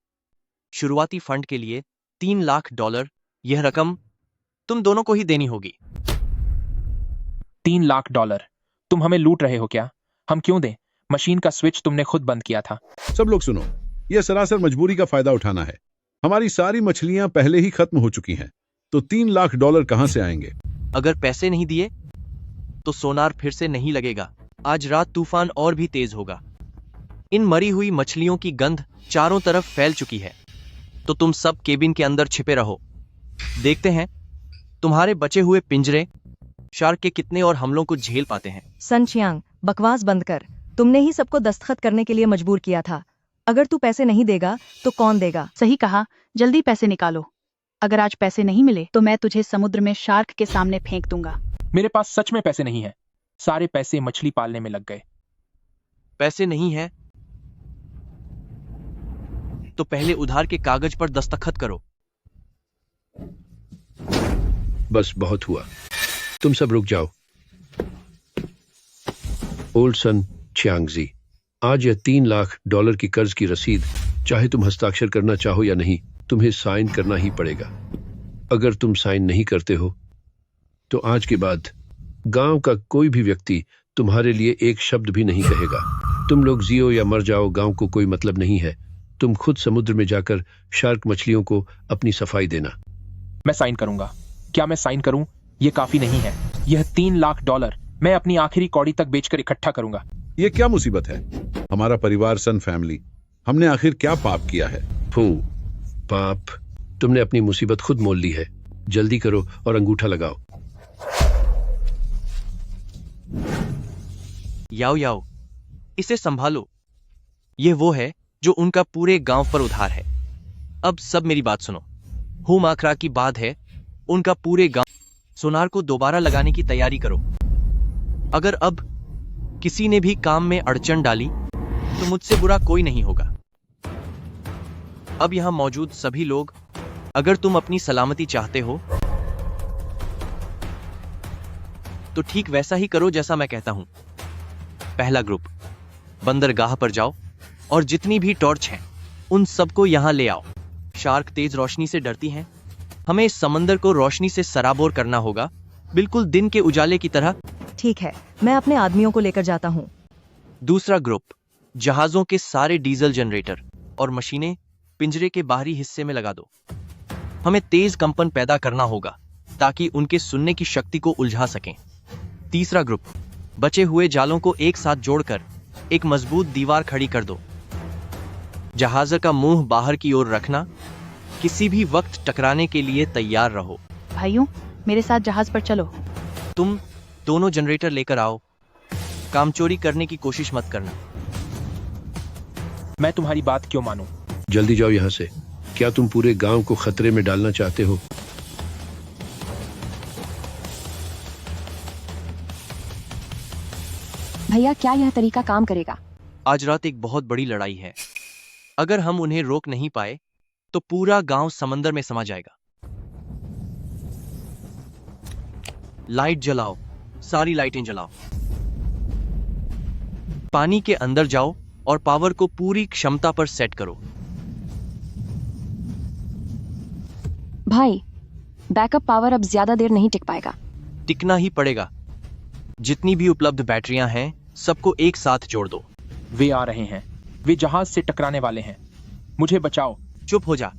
शुरुआती फंड के लिए $3 लाख। यह रकम तुम दोनों को ही देनी होगी। $3 लाख। तुम हमें लूट रहे हो क्या? हम क्यों दें? मशीन का स्विच तुमने खुद बंद किया था। सब लोग सुनो, यह सरासर मजबूरी का फायदा उठाना है। हमारी सारी मछलियां पहले ही खत्म हो चुकी हैं, तो $3 लाख कहां से आएंगे? अगर पैसे नहीं दिए तो सोनार फिर से नहीं लगेगा। आज रात तूफान और भी तेज होगा। इन मरी हुई मछलियों की गंध चारों तरफ फैल चुकी है। तो तुम सब केबिन के अंदर छिपे रहो। देखते हैं तुम्हारे बचे हुए पिंजरे शार्क के कितने और हमलों को झेल पाते हैं। सन चियांग, बकवास बंद कर। तुमने ही सबको दस्तखत करने के लिए मजबूर किया था। अगर तू पैसे नहीं देगा तो कौन देगा? सही कहा, जल्दी पैसे निकालो। अगर आज पैसे नहीं मिले तो मैं तुझे समुद्र में शार्क के सामने फेंक दूंगा। मेरे पास सच में पैसे नहीं है। सारे पैसे मछली पालने में लग गए। पैसे नहीं है तो पहले उधार के कागज पर दस्तखत करो। बस बहुत हुआ, तुम सब रुक जाओ। ओल्ड सन चियांगजी, आज यह $3 लाख की कर्ज की रसीद, चाहे तुम हस्ताक्षर करना चाहो या नहीं, तुम्हें साइन करना ही पड़ेगा। अगर तुम साइन नहीं करते हो तो आज के बाद गांव का कोई भी व्यक्ति तुम्हारे लिए एक शब्द भी नहीं कहेगा। तुम लोग जियो या मर जाओ, गांव को कोई मतलब नहीं है। तुम खुद समुद्र में जाकर शार्क मछलियों को अपनी सफाई देना। मैं साइन करूंगा। क्या मैं साइन करूं? यह काफी नहीं है। यह $3 लाख मैं अपनी आखिरी कौड़ी तक बेचकर इकट्ठा करूंगा। ये क्या मुसीबत है? हमारा परिवार सन फैमिली, हमने आखिर क्या पाप किया है? पाप? तुमने अपनी मुसीबत खुद मोल ली है। जल्दी करो और अंगूठा लगाओ। याओ याओ, इसे संभालो। ये वो है जो उनका पूरे गांव पर उधार है। अब सब मेरी बात सुनो। हुम आखरा की बात है, उनका पूरे गांव। सोनार को दोबारा लगाने की तैयारी करो। अगर अब किसी ने भी काम में अड़चन डाली तो मुझसे बुरा कोई नहीं होगा। अब यहां मौजूद सभी लोग, अगर तुम अपनी सलामती चाहते हो तो ठीक वैसा ही करो जैसा मैं कहता हूं। पहला ग्रुप, बंदरगाह पर जाओ और जितनी भी टॉर्च हैं उन सबको यहां ले आओ। शार्क तेज रोशनी से डरती हैं। हमें इस समंदर को रोशनी से सराबोर करना होगा, बिल्कुल दिन के उजाले की तरह। ठीक है, मैं अपने आदमियों को लेकर जाता हूँ। दूसरा ग्रुप, जहाजों के सारे डीजल जनरेटर और मशीनें पिंजरे के बाहरी हिस्से में लगा दो। हमें तेज कंपन पैदा करना होगा ताकि उनके सुनने की शक्ति को उलझा सकें। तीसरा ग्रुप, बचे हुए जालों को एक साथ जोड़कर एक मजबूत दीवार खड़ी कर दो। जहाज का मुंह बाहर की ओर रखना, किसी भी वक्त टकराने के लिए तैयार रहो। भाइयों, मेरे साथ जहाज पर चलो। तुम दोनों जनरेटर लेकर आओ। काम चोरी करने की कोशिश मत करना। मैं तुम्हारी बात क्यों मानूं? जल्दी जाओ यहाँ से। क्या तुम पूरे गांव को खतरे में डालना चाहते हो? भैया, क्या यह तरीका काम करेगा? आज रात एक बहुत बड़ी लड़ाई है। अगर हम उन्हें रोक नहीं पाए तो पूरा गांव समंदर में समा जाएगा। लाइट जलाओ, सारी लाइटें जलाओ। पानी के अंदर जाओ और पावर को पूरी क्षमता पर सेट करो। भाई, बैकअप पावर अब ज्यादा देर नहीं टिक पाएगा। टिकना ही पड़ेगा। जितनी भी उपलब्ध बैटरियां हैं सबको एक साथ जोड़ दो। वे आ रहे हैं। वे जहाज से टकराने वाले हैं। मुझे बचाओ। चुप हो जा।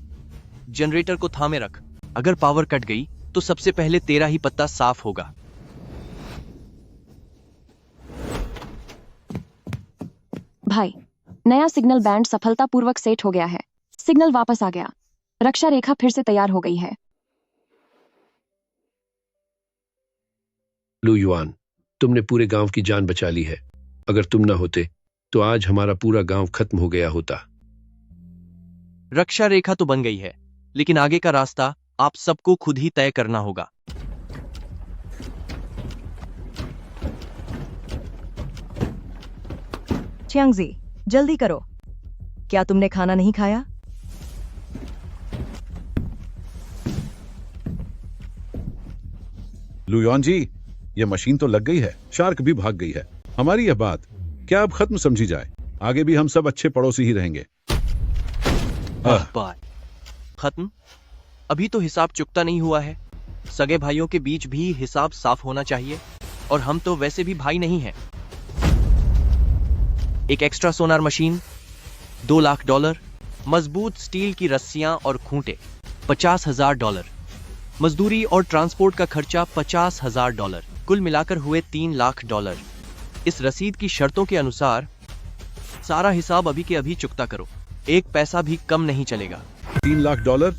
जनरेटर को थामे रख। अगर पावर कट गई तो सबसे पहले तेरा ही पत्ता साफ होगा। भाई, नया सिग्नल बैंड सफलतापूर्वक सेट हो गया है। सिग्नल वापस आ गया। रक्षा रेखा फिर से तैयार हो गई है। लू युआन, तुमने पूरे गांव की जान बचा ली है। अगर तुम न होते तो आज हमारा पूरा गांव खत्म हो गया होता। रक्षा रेखा तो बन गई है, लेकिन आगे का रास्ता आप सबको खुद ही तय करना होगा। चियांगजी, जल्दी करो। क्या तुमने खाना नहीं खाया? लुयोन जी, यह मशीन तो लग गई है, शार्क भी भाग गई है। हमारी यह बात क्या अब खत्म समझी जाए? आगे भी हम सब अच्छे पड़ोसी ही रहेंगे। बात खत्म? अभी तो हिसाब चुकता नहीं हुआ है। सगे भाइयों के बीच भी हिसाब साफ होना चाहिए। और हम तो वैसे भी भाई नहीं हैं। एक एक्स्ट्रा सोनार मशीन, $2 लाख, मजबूत स्टील की रस्सियां और खूंटे, $50,000, मजदूरी और ट्रांसपोर्ट का खर्चा $50,000, कुल मिलाकर हुए $3 लाख। इस रसीद की शर्तों के अनुसार सारा हिसाब अभी के अभी चुकता करो, एक पैसा भी कम नहीं चलेगा। $3 लाख?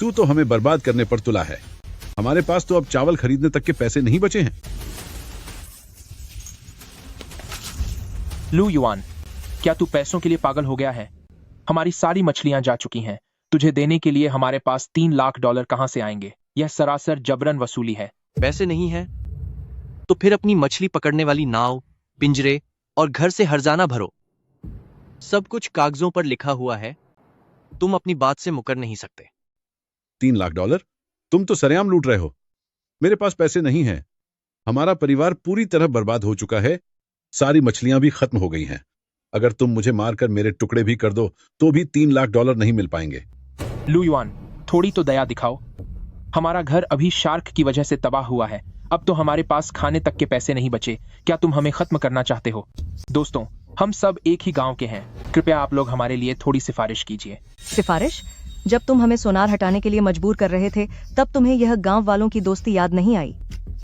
तू तो हमें बर्बाद करने पर तुला है। हमारे पास तो अब चावल खरीदने तक के पैसे नहीं बचे हैं। लू युआन, क्या तू पैसों के लिए पागल हो गया है? हमारी सारी मछलियां जा चुकी हैं। तुझे देने के लिए हमारे पास $3 लाख कहां से आएंगे? यह सरासर जबरन वसूली है। पैसे नहीं है तो फिर अपनी मछली पकड़ने वाली नाव, पिंजरे और घर से हर्जाना भरो। सब कुछ कागजों पर लिखा हुआ है, तुम अपनी बात से मुकर नहीं सकते। $3 लाख? तुम तो सरेआम लूट रहे हो। मेरे पास पैसे नहीं हैं। हमारा परिवार पूरी तरह बर्बाद हो चुका है। सारी मछलियां भी खत्म हो गई हैं। अगर तुम मुझे मारकर मेरे टुकड़े भी कर दो तो भी $3 लाख नहीं मिल पाएंगे। लू युआन, थोड़ी तो दया दिखाओ। हमारा घर अभी शार्क की वजह से तबाह हुआ है। अब तो हमारे पास खाने तक के पैसे नहीं बचे। क्या तुम हमें खत्म करना चाहते हो? दोस्तों, हम सब एक ही गांव के हैं। कृपया आप लोग हमारे लिए थोड़ी सिफारिश कीजिए। सिफारिश? जब तुम हमें सोनार हटाने के लिए मजबूर कर रहे थे तब तुम्हें यह गांव वालों की दोस्ती याद नहीं आई?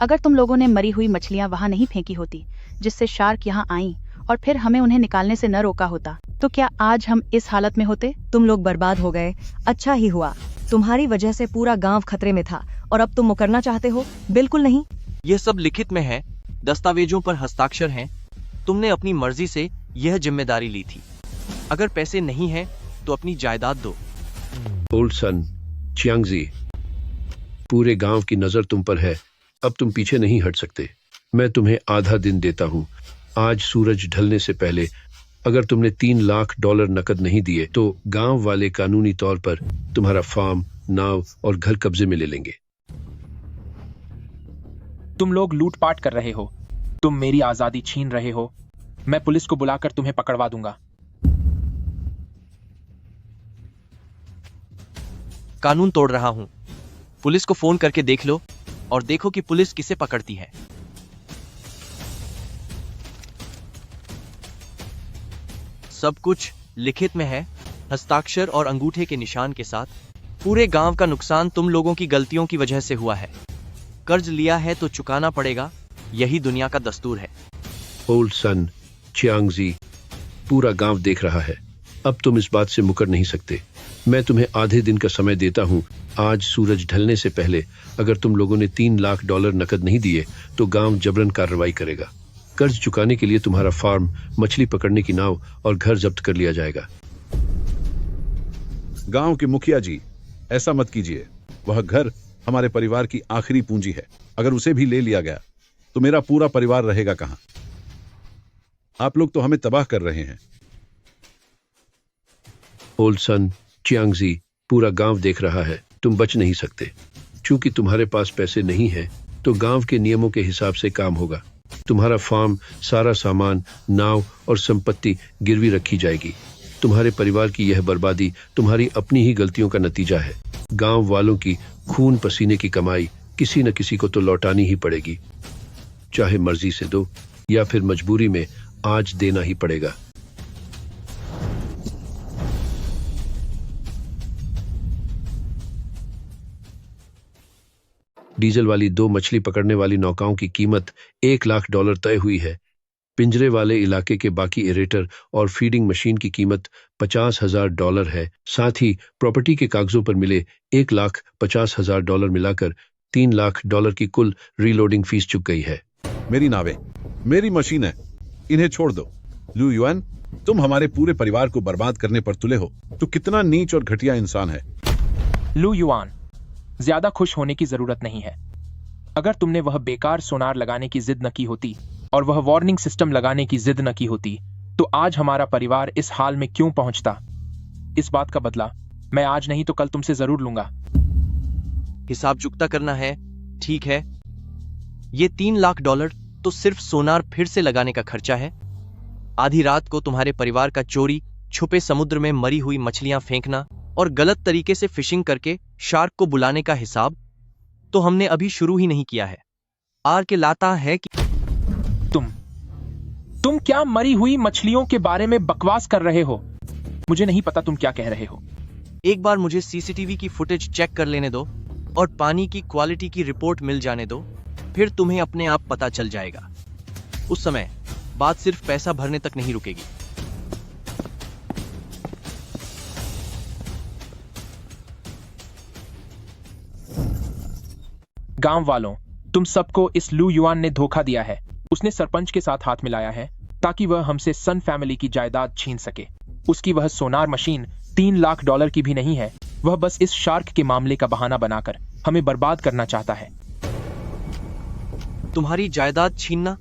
अगर तुम लोगों ने मरी हुई मछलियां वहां नहीं फेंकी होती जिससे शार्क यहाँ आई और फिर हमें उन्हें निकालने से न रोका होता, तो क्या आज हम इस हालत में होते? तुम लोग बर्बाद हो गए। अच्छा ही हुआ। तुम्हारी वजह से पूरा गांव खतरे में था और अब तुम मुकरना चाहते हो? बिल्कुल नहीं। यह सब लिखित में है, दस्तावेजों पर हस्ताक्षर हैं। तुमने अपनी मर्जी से यह जिम्मेदारी ली थी। अगर पैसे नहीं हैं तो अपनी जायदाद दो। ओल्ड सन चियांगजी, पूरे गांव की नजर तुम पर है। अब तुम पीछे नहीं हट सकते। मैं तुम्हें आधा दिन देता हूँ। आज सूरज ढलने से पहले अगर तुमने $3 लाख नकद नहीं दिए तो गांव वाले कानूनी तौर पर तुम्हारा फार्म, नाव और घर कब्जे में ले लेंगे। तुम लोग लूटपाट कर रहे हो। तुम मेरी आजादी छीन रहे हो। मैं पुलिस को बुलाकर तुम्हें पकड़वा दूंगा। कानून तोड़ रहा हूं। पुलिस को फोन करके देख लो और देखो कि पुलिस किसे पकड़ती है। सब कुछ लिखित में है, हस्ताक्षर और अंगूठे के निशान के साथ। पूरे गांव का नुकसान तुम लोगों की गलतियों की वजह से हुआ है। कर्ज लिया है तो चुकाना पड़ेगा, यही दुनिया का दस्तूर है। ओल्ड सन चियांगजी, पूरा गांव देख रहा है। अब तुम इस बात से मुकर नहीं सकते। मैं तुम्हें आधे दिन का समय देता हूँ। आज सूरज ढलने से पहले अगर तुम लोगों ने $3 लाख नकद नहीं दिए तो गांव जबरन कार्रवाई करेगा। कर्ज चुकाने के लिए तुम्हारा फार्म, मछली पकड़ने की नाव और घर जब्त कर लिया जाएगा। गांव के मुखिया जी, ऐसा मत कीजिए। वह घर हमारे परिवार की आखिरी पूंजी है। अगर उसे भी ले लिया गया तो मेरा पूरा परिवार रहेगा कहां? आप लोग तो हमें तबाह कर रहे हैं। ओल्ड सन चियांगजी, पूरा गांव देख रहा है। तुम बच नहीं सकते। चूंकि तुम्हारे पास पैसे नहीं हैं तो गांव के नियमों के हिसाब से काम होगा। तुम्हारा फार्म, सारा सामान, नाव और संपत्ति गिरवी रखी जाएगी। तुम्हारे परिवार की यह बर्बादी तुम्हारी अपनी ही गलतियों का नतीजा है। गांव वालों की खून पसीने की कमाई किसी न किसी को तो लौटानी ही पड़ेगी। चाहे मर्जी से दो या फिर मजबूरी में आज देना ही पड़ेगा। डीजल वाली 2 मछली पकड़ने वाली नौकाओं की कीमत $1 लाख तय हुई है। पिंजरे वाले इलाके के बाकी एरेटर और फीडिंग मशीन की कीमत $50,000 है। साथ ही प्रॉपर्टी के कागजों पर मिले $1,50,000 मिलाकर $3 लाख की कुल रीलोडिंग फीस चुक गई है। मेरी नावें, मेरी मशीन है, इन्हें छोड़ दो। लू युआन, तुम हमारे पूरे परिवार को बर्बाद करने पर तुले हो। तू कितना नीच और घटिया इंसान है। लू युआन, ज्यादा खुश होने की जरूरत नहीं है। अगर तुमने वह बेकार सोनार लगाने की जिद न की होती और वह वार्निंग सिस्टम लगाने की जिद न की होती तो आज हमारा परिवार इस हाल में क्यों पहुंचता? इस बात का बदला मैं आज नहीं तो कल तुमसे जरूर लूंगा। हिसाब चुकता करना है, ठीक है। ये $3 लाख तो सिर्फ सोनार फिर से लगाने का खर्चा है। आधी रात को तुम्हारे परिवार का चोरी, छुपे समुद्र में मरी हुई मछलियां फेंकना और गलत तरीके से फिशिंग करके शार्क को बुलाने का हिसाब तो हमने अभी शुरू ही नहीं किया है। आर के लाता है कि तुम क्या मरी हुई मछलियों के बारे में बकवास कर रहे हो? मुझे नहीं पता तुम क्या कह रहे हो। एक बार मुझे सीसीटीवी की फुटेज चेक कर लेने दो और पानी की क्वालिटी की रिपोर्ट मिल जाने दो, फिर तुम्हें अपने आप पता चल जाएगा। उस समय बात सिर्फ पैसा भरने तक नहीं रुकेगी। गांव वालों, तुम सबको इस लू युआन ने धोखा दिया है। उसने सरपंच के साथ हाथ मिलाया है ताकि वह हमसे सन फैमिली की जायदाद छीन सके। उसकी वह सोनार मशीन $3 लाख की भी नहीं है। वह बस इस शार्क के मामले का बहाना बनाकर हमें बर्बाद करना चाहता है। तुम्हारी जायदाद छीनना?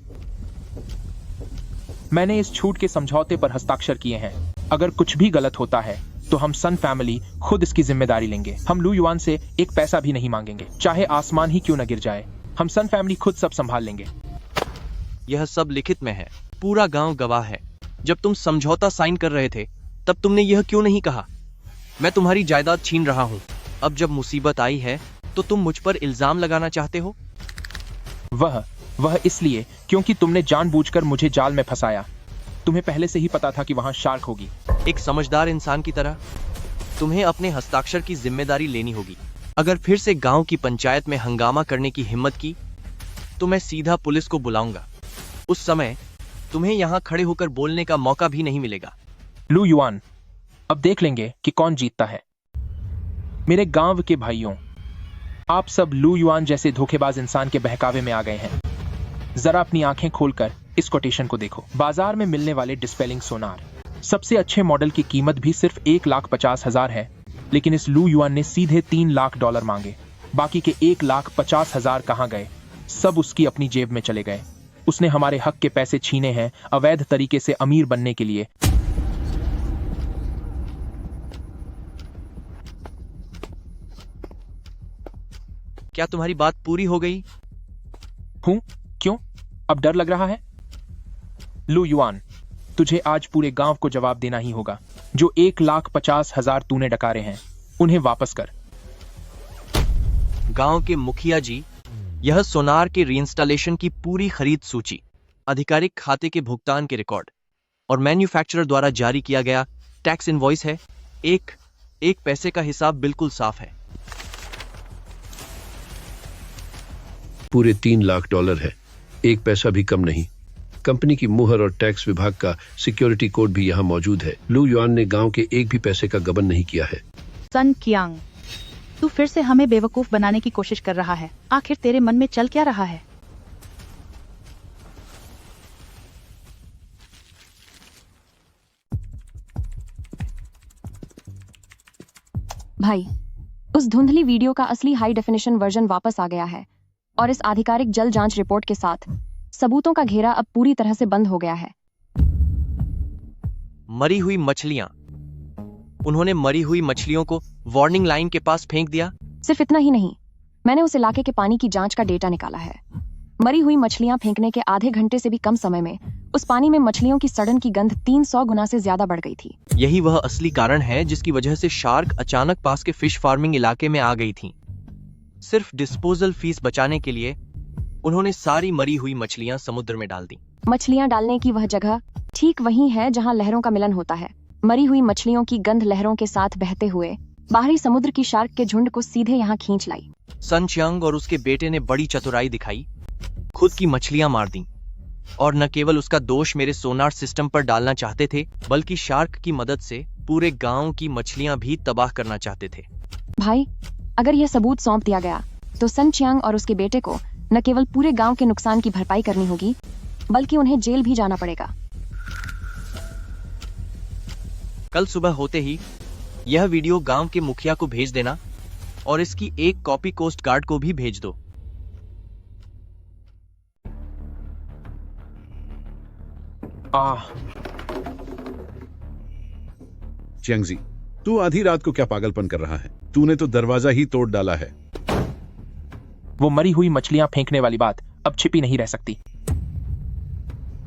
मैंने इस छूट के समझौते पर हस्ताक्षर किए हैं। अगर कुछ भी गलत होता है तो हम सन फैमिली खुद इसकी जिम्मेदारी लेंगे। हम लू युआन से एक पैसा भी नहीं मांगेंगे, चाहे आसमान ही क्यों न गिर जाए। हम सन फैमिली खुद सब संभाल लेंगे। यह सब लिखित में है, पूरा गांव गवाह है। जब तुम समझौता साइन कर रहे थे तब तुमने यह क्यों नहीं कहा, मैं तुम्हारी जायदाद छीन रहा हूं। अब जब मुसीबत आई है तो तुम मुझ पर इल्जाम लगाना चाहते हो? वह इसलिए क्योंकि तुमने जानबूझकर मुझे जाल में फंसाया। तुम्हें पहले से ही पता था कि वहां शार्क होगी। एक समझदार इंसान की तरह तुम्हें अपने हस्ताक्षर की जिम्मेदारी लेनी होगी। अगर फिर से गांव की पंचायत में हंगामा करने की हिम्मत की तो मैं सीधा पुलिस को बुलाऊंगा। उस समय तुम्हें यहां खड़े होकर बोलने का मौका भी नहीं मिलेगा। लू युआन, अब देख लेंगे कि कौन जीतता है। मेरे गांव के भाइयों, आप सब लू युआन जैसे धोखेबाज इंसान के बहकावे में आ गए हैं। जरा अपनी आंखें खोलकर इस कोटेशन को देखो। बाजार में मिलने वाले डिस्पेलिंग सोनार सबसे अच्छे मॉडल की कीमत भी सिर्फ $1,50,000 है, लेकिन इस लू युआन ने सीधे $3 लाख मांगे। बाकी के $1,50,000 कहां गए? सब उसकी अपनी जेब में चले गए। उसने हमारे हक के पैसे छीने हैं अवैध तरीके से अमीर बनने के लिए। क्या तुम्हारी बात पूरी हो गई? क्यों? अब डर लग रहा है? लू युआन, तुझे आज पूरे गांव को जवाब देना ही होगा। जो $1,50,000 तूने डकारे हैं उन्हें वापस कर। गांव के मुखिया जी, यह सोनार के रीइंस्टॉलेशन की पूरी खरीद सूची, आधिकारिक खाते के भुगतान के रिकॉर्ड और मैन्युफैक्चरर द्वारा जारी किया गया टैक्स इनवॉइस है। एक पैसे का हिसाब बिल्कुल साफ है। पूरे $3 लाख है, एक पैसा भी कम नहीं। कंपनी की मुहर और टैक्स विभाग का सिक्योरिटी कोड भी यहाँ मौजूद है। लू युआन ने गांव के एक भी पैसे का गबन नहीं किया है। सन कियांग, तू फिर से हमें बेवकूफ बनाने की कोशिश कर रहा है। आखिर तेरे मन में चल क्या रहा है? भाई, उस धुंधली वीडियो का असली हाई डेफिनेशन वर्जन वापस आ गया है और इस आधिकारिक जल जांच रिपोर्ट के साथ सबूतों का घेरा अब पूरी तरह से बंद हो गया है। मरी हुई मछलियां। उन्होंने मरी हुई मछलियों को वार्निंग लाइन के पास फेंक दिया। सिर्फ इतना ही नहीं, मैंने उस इलाके के पानी की जांच का डेटा निकाला है। मरी हुई मछलियां फेंकने के आधे घंटे से भी कम समय में उस पानी में मछलियों की सड़न की गंध 300 गुना से ज्यादा बढ़ गई थी। यही वह असली कारण है जिसकी वजह से शार्क अचानक पास के फिश फार्मिंग इलाके में आ गई थी। सिर्फ डिस्पोजल फीस बचाने के लिए उन्होंने सारी मरी हुई मछलियां समुद्र में डाल दी। मछलियां डालने की वह जगह ठीक वही है जहां लहरों का मिलन होता है। मरी हुई मछलियों की गंध लहरों के साथ बहते हुए बाहरी समुद्र की शार्क के झुंड को सीधे यहाँ खींच लाई। सन चियांग और उसके बेटे ने बड़ी चतुराई दिखाई, खुद की मछलियां मार दी और न केवल उसका दोष मेरे सोनार सिस्टम पर डालना चाहते थे, बल्कि शार्क की मदद से पूरे गांव की मछलियां भी तबाह करना चाहते थे। भाई, अगर यह सबूत सौंप दिया गया तो सन चियांग और उसके बेटे को न केवल पूरे गांव के नुकसान की भरपाई करनी होगी, बल्कि उन्हें जेल भी जाना पड़ेगा। कल सुबह होते ही यह वीडियो गांव के मुखिया को भेज देना और इसकी एक कॉपी कोस्ट गार्ड को भी भेज दो। चियांगजी, तू आधी रात को क्या पागलपन कर रहा है? तूने तो दरवाजा ही तोड़ डाला है। वो मरी हुई मछलियां फेंकने वाली बात अब छिपी नहीं रह सकती।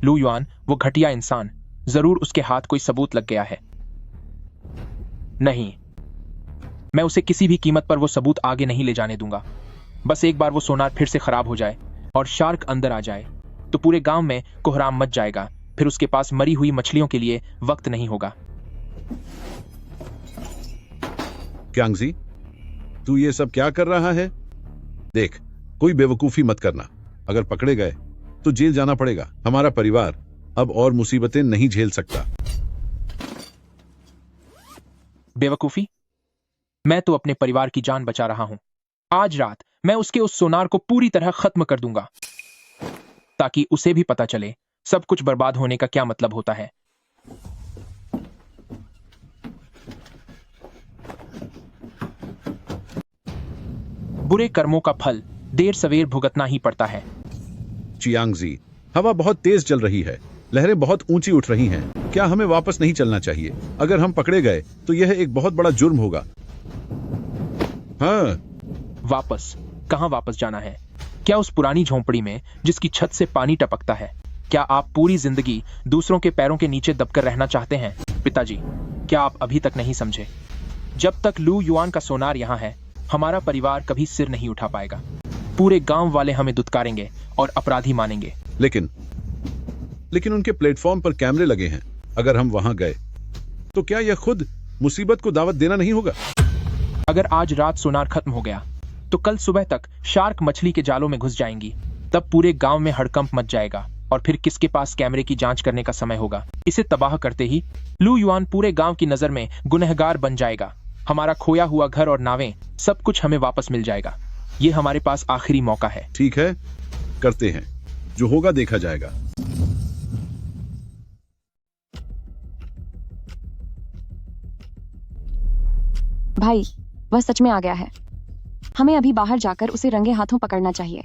लू युआन, वो घटिया इंसान, जरूर उसके हाथ कोई सबूत लग गया है। नहीं, मैं उसे किसी भी कीमत पर वो सबूत आगे नहीं ले जाने दूंगा। बस एक बार वो सोनार फिर से खराब हो जाए और शार्क अंदर आ जाए तो पूरे गांव में कोहराम मच जाएगा। फिर उसके पास मरी हुई मछलियों के लिए वक्त नहीं होगा। क्यांगजी, तू ये सब क्या कर रहा है? देख, कोई बेवकूफी मत करना। अगर पकड़े गए तो जेल जाना पड़ेगा। हमारा परिवार अब और मुसीबतें नहीं झेल सकता। बेवकूफी? मैं तो अपने परिवार की जान बचा रहा हूं। आज रात मैं उसके उस सोनार को पूरी तरह खत्म कर दूंगा, ताकि उसे भी पता चले सब कुछ बर्बाद होने का क्या मतलब होता है। बुरे कर्मों का फल देर सवेर भुगतना ही पड़ता है। चियांगजी, हवा बहुत तेज चल रही है, लहरें बहुत ऊंची उठ रही हैं। क्या हमें वापस नहीं चलना चाहिए? अगर हम पकड़े गए तो यह एक बहुत बड़ा जुर्म होगा। हाँ। वापस? कहां वापस जाना है? क्या उस पुरानी झोंपड़ी में जिसकी छत से पानी टपकता है? क्या आप पूरी जिंदगी दूसरों के पैरों के नीचे दबकर रहना चाहते हैं? पिताजी, क्या आप अभी तक नहीं समझे? जब तक लू युआन का सोनार यहाँ है, हमारा परिवार कभी सिर नहीं उठा पाएगा। पूरे गांव वाले हमें दुत्कारेंगे और अपराधी मानेंगे। लेकिन उनके प्लेटफॉर्म पर कैमरे लगे हैं। अगर हम वहां गए तो क्या यह खुद मुसीबत को दावत देना नहीं होगा? अगर आज रात सोनार खत्म हो गया तो कल सुबह तक शार्क मछली के जालों में घुस जाएंगी। तब पूरे गांव में हड़कंप मच जाएगा और फिर किसके पास कैमरे की जांच करने का समय होगा? इसे तबाह करते ही लू युआन पूरे गांव की नजर में गुनहगार बन जाएगा। हमारा खोया हुआ घर और नावें, सब कुछ हमें वापस मिल जाएगा। ये हमारे पास आखिरी मौका है। ठीक है, करते हैं। जो होगा देखा जाएगा। भाई, वह सच में आ गया है। हमें अभी बाहर जाकर उसे रंगे हाथों पकड़ना चाहिए।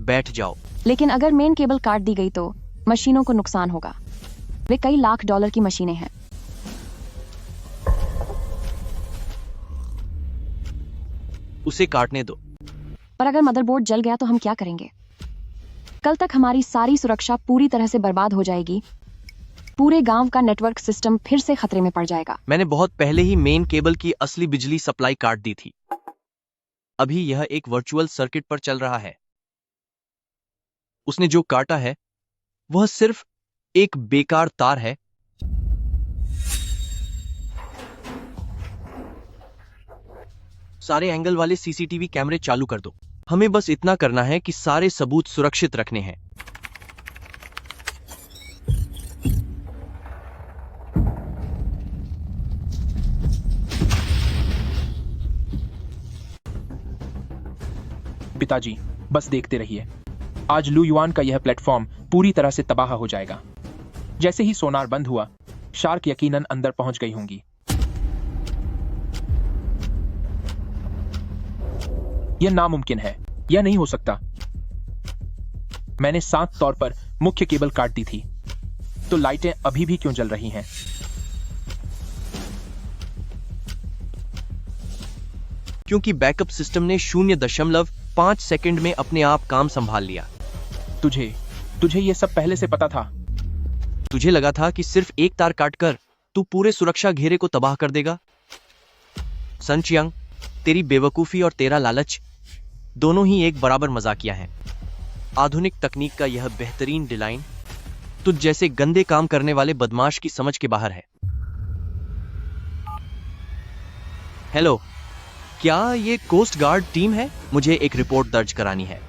बैठ जाओ। लेकिन अगर मेन केबल काट दी गई तो मशीनों को नुकसान होगा। वे कई लाख डॉलर की मशीनें हैं। उसे काटने दो। पर अगर मदरबोर्ड जल गया तो हम क्या करेंगे? कल तक हमारी सारी सुरक्षा पूरी तरह से बर्बाद हो जाएगी। पूरे गांव का नेटवर्क सिस्टम फिर से खतरे में पड़ जाएगा। मैंने बहुत पहले ही मेन केबल की असली बिजली सप्लाई काट दी थी। अभी यह एक वर्चुअल सर्किट पर चल रहा है। उसने जो काटा है वह सिर्फ एक बेकार तार है। सारे एंगल वाले सीसीटीवी कैमरे चालू कर दो। हमें बस इतना करना है कि सारे सबूत सुरक्षित रखने हैं। पिताजी, बस देखते रहिए। आज लू युआन का यह प्लेटफॉर्म पूरी तरह से तबाह हो जाएगा। जैसे ही सोनार बंद हुआ, शार्क यकीनन अंदर पहुंच गई होंगी। यह नामुमकिन है। यह नहीं हो सकता। मैंने साफ तौर पर मुख्य केबल काट दी थी, तो लाइटें अभी भी क्यों जल रही हैं? क्योंकि बैकअप सिस्टम ने 0.5 सेकंड में अपने आप काम संभाल लिया। तुझे ये सब पहले से पता था? तुझे लगा था कि सिर्फ एक तार काटकर तू पूरे सुरक्षा घेरे को तबाह कर देगा? सन चियांग, तेरी बेवकूफी और तेरा लालच दोनों ही एक बराबर मजाकिया हैं। आधुनिक तकनीक का यह बेहतरीन डिजाइन तुझ जैसे गंदे काम करने वाले बदमाश की समझ के बाहर है। हेलो, क्या ये कोस्ट गार्ड टीम है? मुझे एक रिपोर्ट दर्ज करानी है।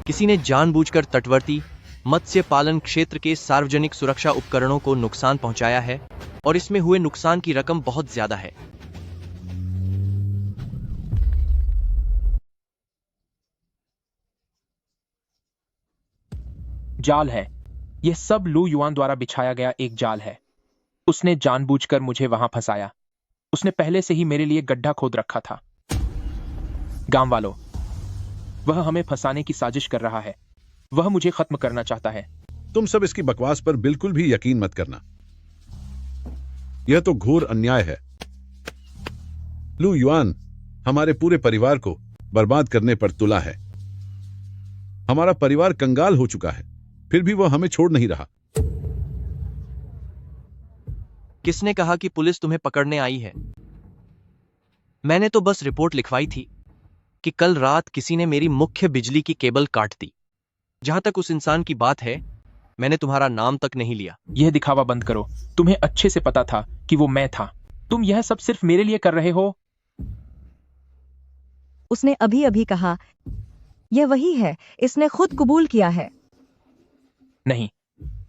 किसी ने जानबूझकर तटवर्ती मत्स्य पालन क्षेत्र के सार्वजनिक सुरक्षा उपकरणों को नुकसान पहुंचाया है और इसमें हुए नुकसान की रकम बहुत ज्यादा है। जाल है। यह सब लू युआन द्वारा बिछाया गया एक जाल है। उसने जानबूझकर मुझे वहां फंसाया। उसने पहले से ही मेरे लिए गड्ढा खोद रखा था। गांव वालों, वह हमें फंसाने की साजिश कर रहा है। वह मुझे खत्म करना चाहता है। तुम सब इसकी बकवास पर बिल्कुल भी यकीन मत करना। यह तो घोर अन्याय है। लू युआन हमारे पूरे परिवार को बर्बाद करने पर तुला है। हमारा परिवार कंगाल हो चुका है, फिर भी वह हमें छोड़ नहीं रहा। किसने कहा कि पुलिस तुम्हें पकड़ने आई है? मैंने तो बस रिपोर्ट लिखवाई थी। कि कल रात किसी ने मेरी मुख्य बिजली की केबल काट दी। जहां तक उस इंसान की बात है, मैंने तुम्हारा नाम तक नहीं लिया। यह दिखावा बंद करो। तुम्हें अच्छे से पता था कि वो मैं था। तुम यह सब सिर्फ मेरे लिए कर रहे हो। उसने अभी अभी कहा, यह वही है, इसने खुद कबूल किया है। नहीं,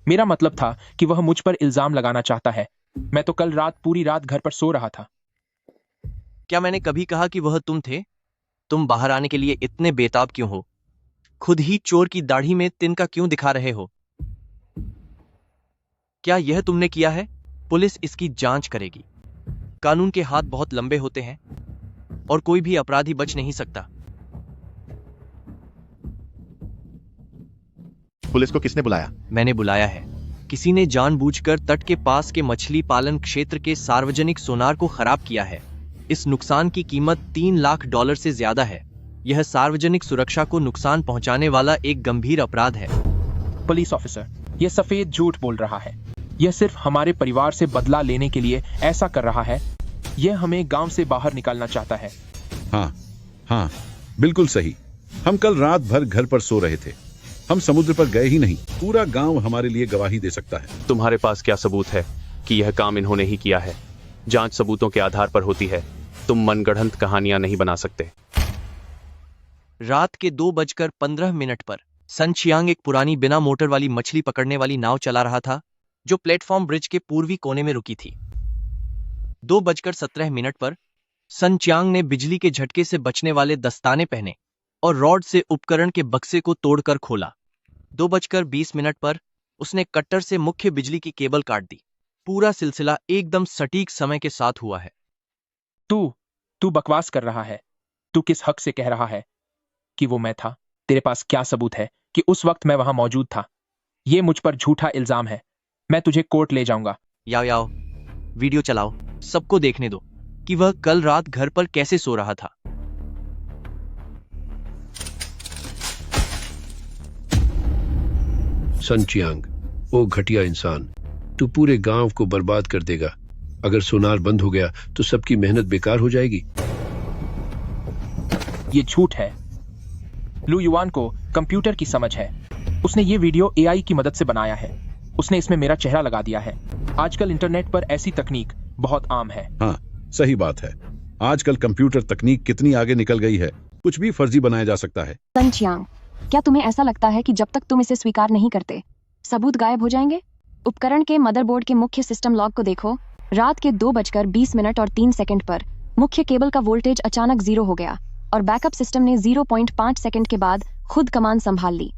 मेरा मतलब था कि वह मुझ पर इल्जाम लगाना चाहता है। मैं तो कल रात पूरी रात घर पर सो रहा था। क्या मैंने कभी कहा कि वह तुम थे? तुम बाहर आने के लिए इतने बेताब क्यों हो? खुद ही चोर की दाढ़ी में तिनका क्यों दिखा रहे हो? क्या यह तुमने किया है? पुलिस इसकी जांच करेगी। कानून के हाथ बहुत लंबे होते हैं और कोई भी अपराधी बच नहीं सकता। पुलिस को किसने बुलाया? मैंने बुलाया है। किसी ने जानबूझकर तट के पास के मछली पालन क्षेत्र के सार्वजनिक सोनार को खराब किया है। इस नुकसान की कीमत $3 लाख से ज्यादा है। यह सार्वजनिक सुरक्षा को नुकसान पहुंचाने वाला एक गंभीर अपराध है। पुलिस ऑफिसर, यह सफेद झूठ बोल रहा है। यह सिर्फ हमारे परिवार से बदला लेने के लिए ऐसा कर रहा है। यह हमें गांव से बाहर निकालना चाहता है। हाँ, बिल्कुल सही। हम कल रात भर घर पर सो रहे थे। हम समुद्र पर गए ही नहीं। पूरा गांव हमारे लिए गवाही दे सकता है। तुम्हारे पास क्या सबूत है कि यह काम इन्होंने ही किया है? जांच सबूतों के आधार पर होती है। तुम मनगढ़ंत कहानियां नहीं बना सकते। रात के 2:15 पर सन चियांग एक पुरानी बिना मोटर वाली मछली पकड़ने वाली नाव चला रहा था, जो प्लेटफॉर्म ब्रिज के पूर्वी कोने में रुकी थी। 2:17 पर सन चियांग ने बिजली के झटके से बचने वाले दस्ताने पहने और रॉड से उपकरण के बक्से को तोड़कर खोला। 2:20 पर उसने कट्टर से मुख्य बिजली की केबल काट दी। पूरा सिलसिला एकदम सटीक समय के साथ हुआ है। तू बकवास कर रहा है। तू किस हक से कह रहा है कि वो मैं था? तेरे पास क्या सबूत है कि उस वक्त मैं वहां मौजूद था? ये मुझ पर झूठा इल्जाम है। मैं तुझे कोर्ट ले जाऊंगा। याओ, वीडियो चलाओ। सबको देखने दो कि वह कल रात घर पर कैसे सो रहा था। सन चियांग, ओ घटिया इंसान, तू पूरे गांव को बर्बाद कर देगा। अगर सोनार बंद हो गया तो सबकी मेहनत बेकार हो जाएगी। ये झूठ है। लू युआन को कंप्यूटर की समझ है। उसने ये वीडियो एआई की मदद से बनाया है। उसने इसमें मेरा चेहरा लगा दिया है। आजकल इंटरनेट पर ऐसी तकनीक बहुत आम है। हाँ, सही बात है। आजकल कंप्यूटर तकनीक कितनी आगे निकल गई है। कुछ भी फर्जी बनाया जा सकता है। सन चियांग, क्या तुम्हें ऐसा लगता है कि जब तक तुम इसे स्वीकार नहीं करते, सबूत गायब हो जाएंगे? उपकरण के मदरबोर्ड के मुख्य सिस्टम लॉग को देखो। रात के 2:20 पर मुख्य केबल का वोल्टेज अचानक 0 हो गया और बैकअप सिस्टम ने 0.5 सेकंड के बाद खुद कमान संभाल ली।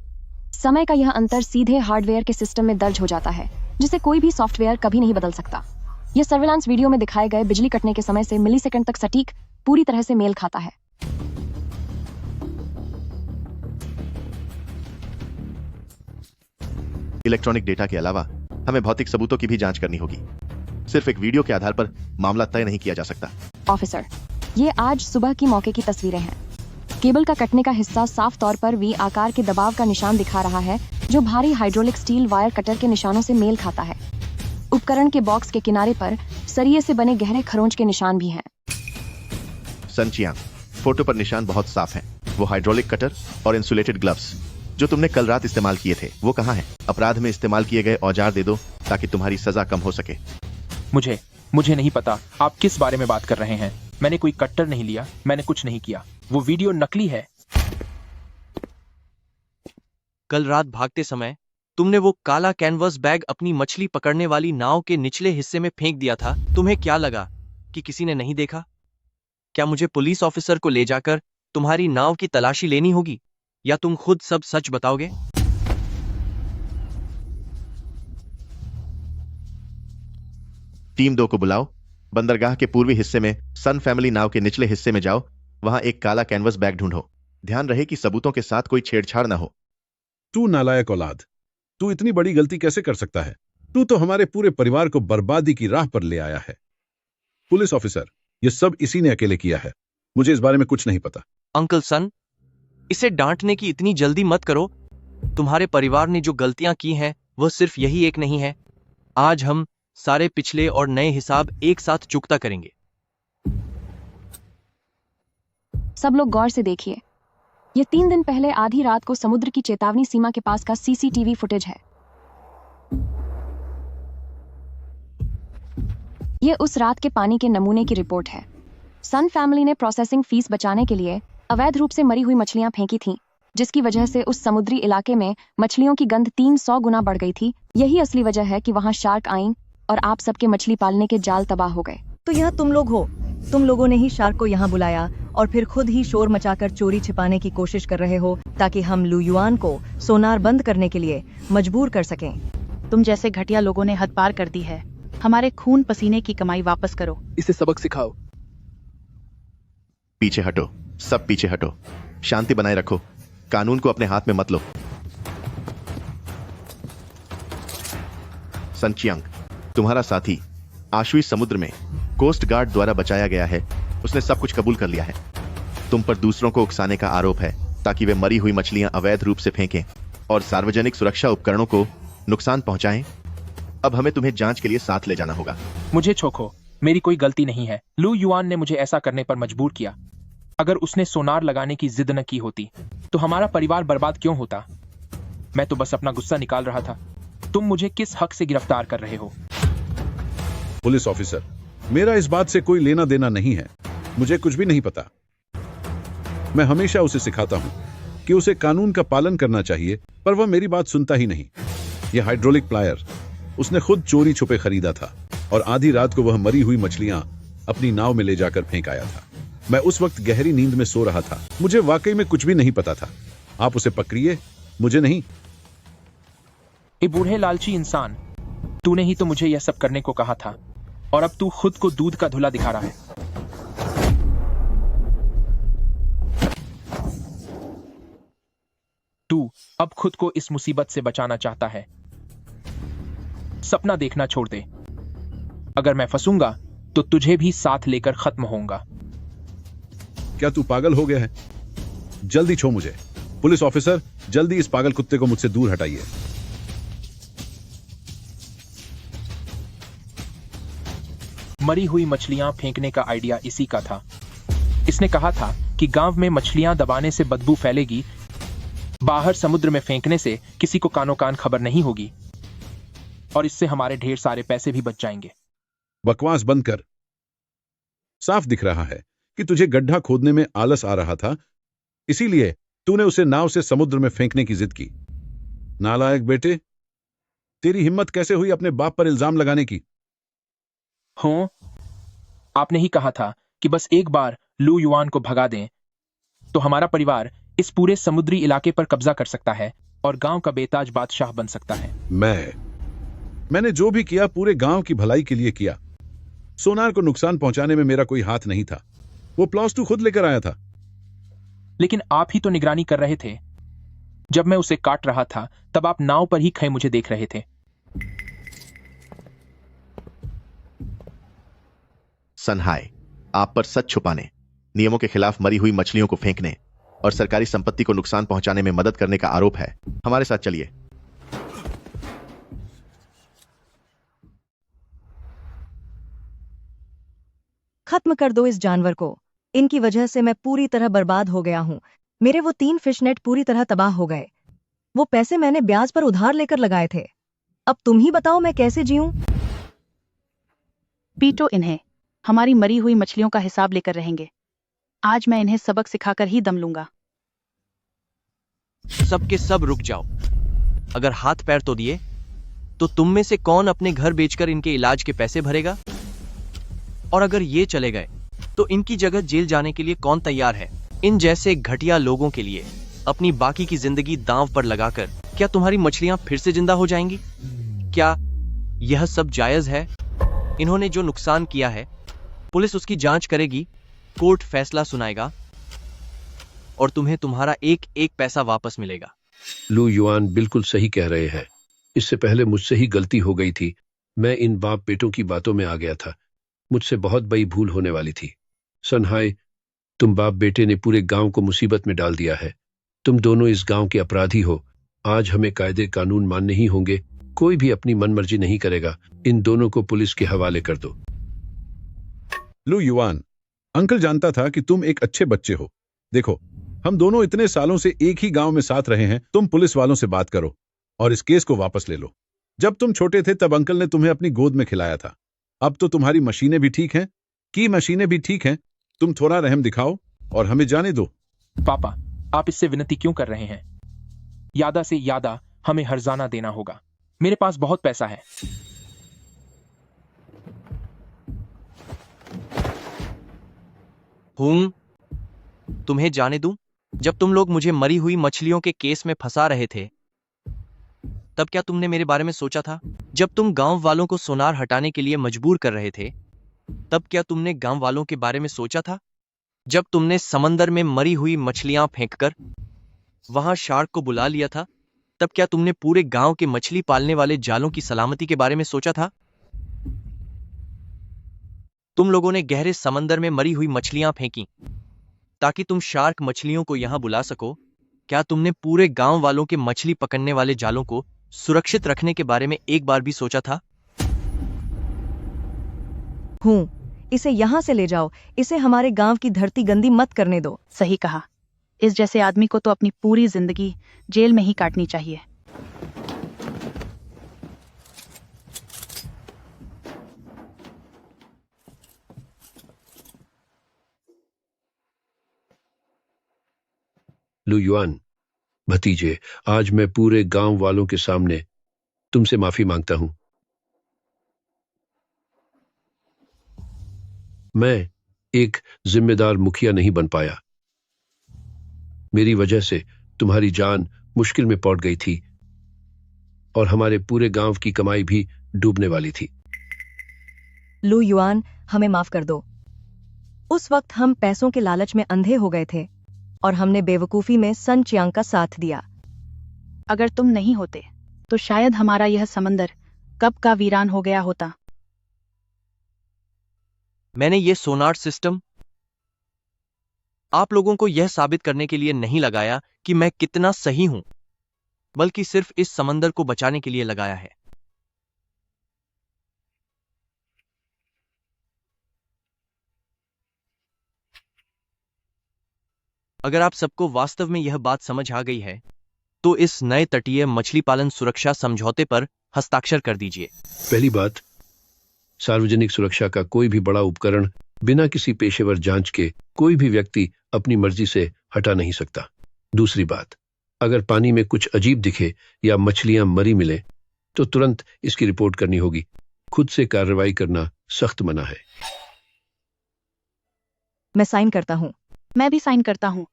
समय का यह अंतर सीधे हार्डवेयर के सिस्टम में दर्ज हो जाता है, जिसे कोई भी सॉफ्टवेयर कभी नहीं बदल सकता। यह सर्विलांस वीडियो में दिखाए गए बिजली कटने के समय से मिलीसेकंड तक सटीक पूरी तरह से मेल खाता है। इलेक्ट्रॉनिक डेटा के अलावा हमें भौतिक सबूतों की भी जांच करनी होगी। सिर्फ एक वीडियो के आधार पर मामला तय नहीं किया जा सकता। ऑफिसर, ये आज सुबह की मौके की तस्वीरें हैं। केबल का कटने का हिस्सा साफ तौर पर वी आकार के दबाव का निशान दिखा रहा है, जो भारी हाइड्रोलिक स्टील वायर कटर के निशानों से मेल खाता है। उपकरण के बॉक्स के किनारे पर सरिये से बने गहरे खरोंच के निशान भी हैं। सन चियांग, फोटो पर निशान बहुत साफ हैं। वो हाइड्रोलिक कटर और इंसुलेटेड ग्लव्स जो तुमने कल रात इस्तेमाल किए थे, वो कहाँ हैं? अपराध में इस्तेमाल किए गए औजार दे दो ताकि तुम्हारी सजा कम हो सके। मुझे नहीं पता आप किस बारे में बात कर रहे हैं। मैंने कोई कट्टर नहीं लिया। मैंने कुछ नहीं किया। वो वीडियो नकली है। कल रात भागते समय तुमने वो काला कैनवस बैग अपनी मछली पकड़ने वाली नाव के निचले हिस्से में फेंक दिया था। तुम्हें क्या लगा कि किसी ने नहीं देखा? क्या मुझे पुलिस ऑफिसर को ले जाकर तुम्हारी नाव की तलाशी लेनी होगी, या तुम खुद सब सच बताओगे? टीम 2 को बुलाओ। बंदरगाह के पूर्वी हिस्से में सन फैमिली नाव के निचले हिस्से में जाओ। वहां एक काला कैनवस बैग ढूंढो। ध्यान रहे कि सबूतों के साथ कोई छेड़छाड़ ना हो। तू नालायक औलाद, तू इतनी बड़ी गलती कैसे कर सकता है? तू तो हमारे पूरे परिवार को बर्बादी की राह पर ले आया है। पुलिस ऑफिसर, ये सब इसी ने अकेले किया है। मुझे इस बारे में कुछ नहीं पता। अंकल सन, इसे डांटने की इतनी जल्दी मत करो। तुम्हारे परिवार ने जो गलतियां की हैं, वह सिर्फ यही एक नहीं है। आज हम सारे पिछले और नए हिसाब एक साथ चुकता करेंगे। सब लोग गौर से देखिए। ये 3 दिन पहले आधी रात को समुद्र की चेतावनी सीमा के पास का सीसीटीवी फुटेज है। ये उस रात के पानी के नमूने की रिपोर्ट है। सन फैमिली ने प्रोसेसिंग फीस बचाने के लिए अवैध रूप से मरी हुई मछलियां फेंकी थीं, जिसकी वजह से उस समुद्री इलाके में मछलियों की गंध 300 गुना बढ़ गई थी। यही असली वजह है कि वहां शार्क आईं और आप सबके मछली पालने के जाल तबाह हो गए। तो यह तुम लोग हो। तुम लोगों ने ही शार्क को यहाँ बुलाया और फिर खुद ही शोर मचाकर चोरी छिपाने की कोशिश कर रहे हो ताकि हम लू युआन को सोनार बंद करने के लिए मजबूर कर सकें। तुम जैसे घटिया लोगों ने हद पार कर दी है। हमारे खून पसीने की कमाई वापस करो। इसे सबक सिखाओ। पीछे हटो, सब पीछे हटो। शांति बनाए रखो, कानून को अपने हाथ में मत लो। सन चियांग, तुम्हारा साथी आशुई समुद्र में कोस्ट गार्ड द्वारा बचाया गया है। उसने सब कुछ कबूल कर लिया है। तुम पर दूसरों को उकसाने का आरोप है ताकि वे मरी हुई मछलियां अवैध रूप से फेंकें और सार्वजनिक सुरक्षा उपकरणों को नुकसान पहुंचाएं। अब हमें तुम्हें जांच के लिए साथ ले जाना होगा। मुझे छोको, मेरी कोई गलती नहीं है। लू युआन ने मुझे ऐसा करने पर मजबूर किया। अगर उसने सोनार लगाने की जिद न की होती तो हमारा परिवार बर्बाद क्यों होता? मैं तो बस अपना गुस्सा निकाल रहा था। तुम मुझे किस हक से गिरफ्तार कर रहे हो? पुलिस ऑफिसर, मेरा इस बात से कोई लेना देना नहीं है। मुझे कुछ भी नहीं पता। मैं हमेशा उसे सिखाता हूं कि उसे कानून का पालन करना चाहिए, पर वह मेरी बात सुनता ही नहीं। यह हाइड्रोलिक प्लायर उसने खुद चोरी छुपे खरीदा था और आधी रात को वह मरी हुई मछलियां अपनी नाव में ले जाकर फेंक आया था। मैं उस वक्त गहरी नींद में सो रहा था। मुझे वाकई में कुछ भी नहीं पता था। आप उसे पकड़िए, मुझे नहीं। ए बूढ़े लालची इंसान, तूने ही तो मुझे यह सब करने को कहा था और अब तू खुद को दूध का धुला दिखा रहा है। तू अब खुद को इस मुसीबत से बचाना चाहता है। सपना देखना छोड़ दे। अगर मैं फंसूंगा तो तुझे भी साथ लेकर खत्म होऊंगा। क्या तू पागल हो गया है? जल्दी छो मुझे। पुलिस ऑफिसर, जल्दी इस पागल कुत्ते को मुझसे दूर हटाइए। मरी हुई मछलियां फेंकने का आइडिया इसी का था। इसने कहा था कि गांव में मछलियां दबाने से बदबू फैलेगी, बाहर समुद्र में फेंकने से किसी को कानो कान खबर नहीं होगी और इससे हमारे ढेर सारे पैसे भी बच जाएंगे। बकवास बंद कर। साफ दिख रहा है कि तुझे गड्ढा खोदने में आलस आ रहा था, इसीलिए तूने उसे नाव से समुद्र में फेंकने की जिद की। नालायक बेटे, तेरी हिम्मत कैसे हुई अपने बाप पर इल्जाम लगाने की? हो, आपने ही कहा था कि बस एक बार लू युआन को भगा दें तो हमारा परिवार इस पूरे समुद्री इलाके पर कब्जा कर सकता है और गांव का बेताज बादशाह बन सकता है। मैंने जो भी किया पूरे गांव की भलाई के लिए किया। सोनार को नुकसान पहुंचाने में मेरा कोई हाथ नहीं था। वो प्लॉस तू खुद लेकर आया था। लेकिन आप ही तो निगरानी कर रहे थे। जब मैं उसे काट रहा था तब आप नाव पर ही खड़े मुझे देख रहे थे। सनहाई, आप पर सच छुपाने, नियमों के खिलाफ मरी हुई मछलियों को फेंकने और सरकारी संपत्ति को नुकसान पहुंचाने में मदद करने का आरोप है। हमारे साथ चलिए। खत्म कर दो इस जानवर को। इनकी वजह से मैं पूरी तरह बर्बाद हो गया हूँ। मेरे वो 3 फिश नेट पूरी तरह तबाह हो गए। वो पैसे मैंने ब्याज पर उधार लेकर लगाए थे। अब तुम ही बताओ मैं कैसे जीऊं? पीटो इन्हें। हमारी मरी हुई मछलियों का हिसाब लेकर रहेंगे। आज मैं इन्हें सबक सिखाकर ही दम लूंगा। सबके सब रुक जाओ। अगर हाथ पैर तो दिए तो तुम में से कौन अपने घर बेचकर इनके इलाज के पैसे भरेगा? और अगर ये चले गए तो इनकी जगह जेल जाने के लिए कौन तैयार है? इन जैसे घटिया लोगों के लिए अपनी बाकी की जिंदगी दांव पर लगाकर क्या तुम्हारी मछलियां फिर से जिंदा हो जाएंगी? क्या यह सब जायज है? इन्होंने जो नुकसान किया है पुलिस उसकी जांच करेगी, कोर्ट फैसला सुनाएगा और तुम्हें तुम्हारा एक एक पैसा वापस मिलेगा। लू युआन बिल्कुल सही कह रहे हैं। इससे पहले मुझसे ही गलती हो गई थी। मैं इन बाप बेटों की बातों में आ गया था। मुझसे बहुत बड़ी भूल होने वाली थी। सनहाई, तुम बाप बेटे ने पूरे गांव को मुसीबत में डाल दिया है। तुम दोनों इस गांव के अपराधी हो। आज हमें कायदे कानून मानने ही होंगे। कोई भी अपनी मनमर्जी नहीं करेगा। इन दोनों को पुलिस के हवाले कर दो। लू युआन, अंकल जानता था कि तुम एक अच्छे बच्चे हो, देखो, हम दोनों इतने सालों से एक ही गांव में साथ रहे हैं। तुम पुलिस वालों से बात करो और इस केस को वापस ले लो। जब तुम छोटे थे तब अंकल ने तुम्हें अपनी गोद में खिलाया था। अब तो तुम्हारी मशीनें भी ठीक हैं, मशीनें भी ठीक हैं। तुम थोड़ा रहम दिखाओ और हमें जाने दो। पापा, आप इससे विनती क्यों कर रहे हैं? यादा से यादा हमें हर्जाना देना होगा। मेरे पास बहुत पैसा है। तुम्हें जाने दूं? जब तुम लोग मुझे मरी हुई मछलियों के केस में फंसा रहे थे, तब क्या तुमने मेरे बारे में सोचा था? जब तुम गांव वालों को सोनार हटाने के लिए मजबूर कर रहे थे, तब क्या तुमने गांव वालों के बारे में सोचा था? जब तुमने समंदर में मरी हुई मछलियां फेंककर वहां शार्क को बुला लिया था, तब क्या तुमने पूरे गांव के मछली पालने वाले जालों की सलामती के बारे में सोचा था? तुम लोगों ने गहरे समंदर में मरी हुई मछलियां फेंकी ताकि तुम शार्क मछलियों को यहां बुला सको। क्या तुमने पूरे गांव वालों के मछली पकड़ने वाले जालों को सुरक्षित रखने के बारे में एक बार भी सोचा था? इसे यहाँ से ले जाओ। इसे हमारे गांव की धरती गंदी मत करने दो। सही कहा। इस जैसे आदमी को तो अपनी पूरी जिंदगी जेल में ही काटनी चाहिए। लू युआन, भतीजे, आज मैं पूरे गांव वालों के सामने तुमसे माफी मांगता हूं। मैं एक जिम्मेदार मुखिया नहीं बन पाया। मेरी वजह से तुम्हारी जान मुश्किल में पड़ गई थी और हमारे पूरे गांव की कमाई भी डूबने वाली थी। लू युआन, हमें माफ कर दो। उस वक्त हम पैसों के लालच में अंधे हो गए थे और हमने बेवकूफी में सन चियांग का साथ दिया। अगर तुम नहीं होते तो शायद हमारा यह समंदर कब का वीरान हो गया होता। मैंने ये सोनार सिस्टम आप लोगों को यह साबित करने के लिए नहीं लगाया कि मैं कितना सही हूं, बल्कि सिर्फ इस समंदर को बचाने के लिए लगाया है। अगर आप सबको वास्तव में यह बात समझ आ गई है, तो इस नए तटीय मछली पालन सुरक्षा समझौते पर हस्ताक्षर कर दीजिए। पहली बात, सार्वजनिक सुरक्षा का कोई भी बड़ा उपकरण बिना किसी पेशेवर जांच के कोई भी व्यक्ति अपनी मर्जी से हटा नहीं सकता। दूसरी बात, अगर पानी में कुछ अजीब दिखे या मछलियां मरी मिले तो तुरंत इसकी रिपोर्ट करनी होगी। खुद से कार्रवाई करना सख्त मना है। मैं साइन करता हूं। मैं भी साइन करता हूं।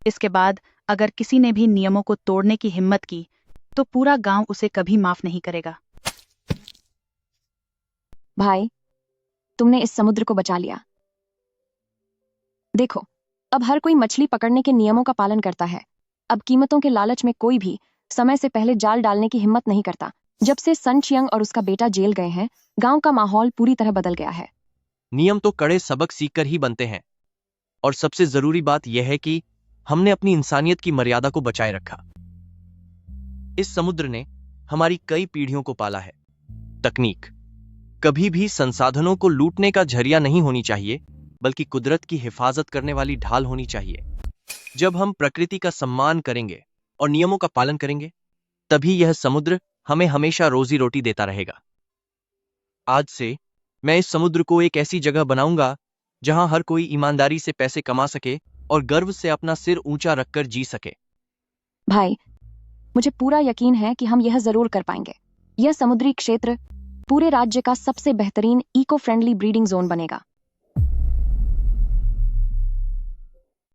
इसके बाद अगर किसी ने भी नियमों को तोड़ने की हिम्मत की तो पूरा गांव उसे कभी माफ नहीं करेगा। भाई, तुमने इस समुद्र को बचा लिया। देखो, अब हर कोई मछली पकड़ने के नियमों का पालन करता है। अब कीमतों के लालच में कोई भी समय से पहले जाल डालने की हिम्मत नहीं करता। जब से सन चियांग और उसका बेटा जेल गए हैं, गांव का माहौल पूरी तरह बदल गया है। नियम तो कड़े सबक सीखकर ही बनते हैं, और सबसे जरूरी बात यह है कि हमने अपनी इंसानियत की मर्यादा को बचाए रखा। इस समुद्र ने हमारी कई पीढ़ियों को पाला है। तकनीक कभी भी संसाधनों को लूटने का जरिया नहीं होनी चाहिए, बल्कि कुदरत की हिफाजत करने वाली ढाल होनी चाहिए। जब हम प्रकृति का सम्मान करेंगे और नियमों का पालन करेंगे, तभी यह समुद्र हमें हमेशा रोजी रोटी देता रहेगा। आज से मैं इस समुद्र को एक ऐसी जगह बनाऊंगा जहां हर कोई ईमानदारी से पैसे कमा सके और गर्व से अपना सिर ऊंचा रखकर जी सके। भाई, मुझे पूरा यकीन है कि हम यह जरूर कर पाएंगे। यह समुद्री क्षेत्र पूरे राज्य का सबसे बेहतरीन इको फ्रेंडली ब्रीडिंग जोन बनेगा।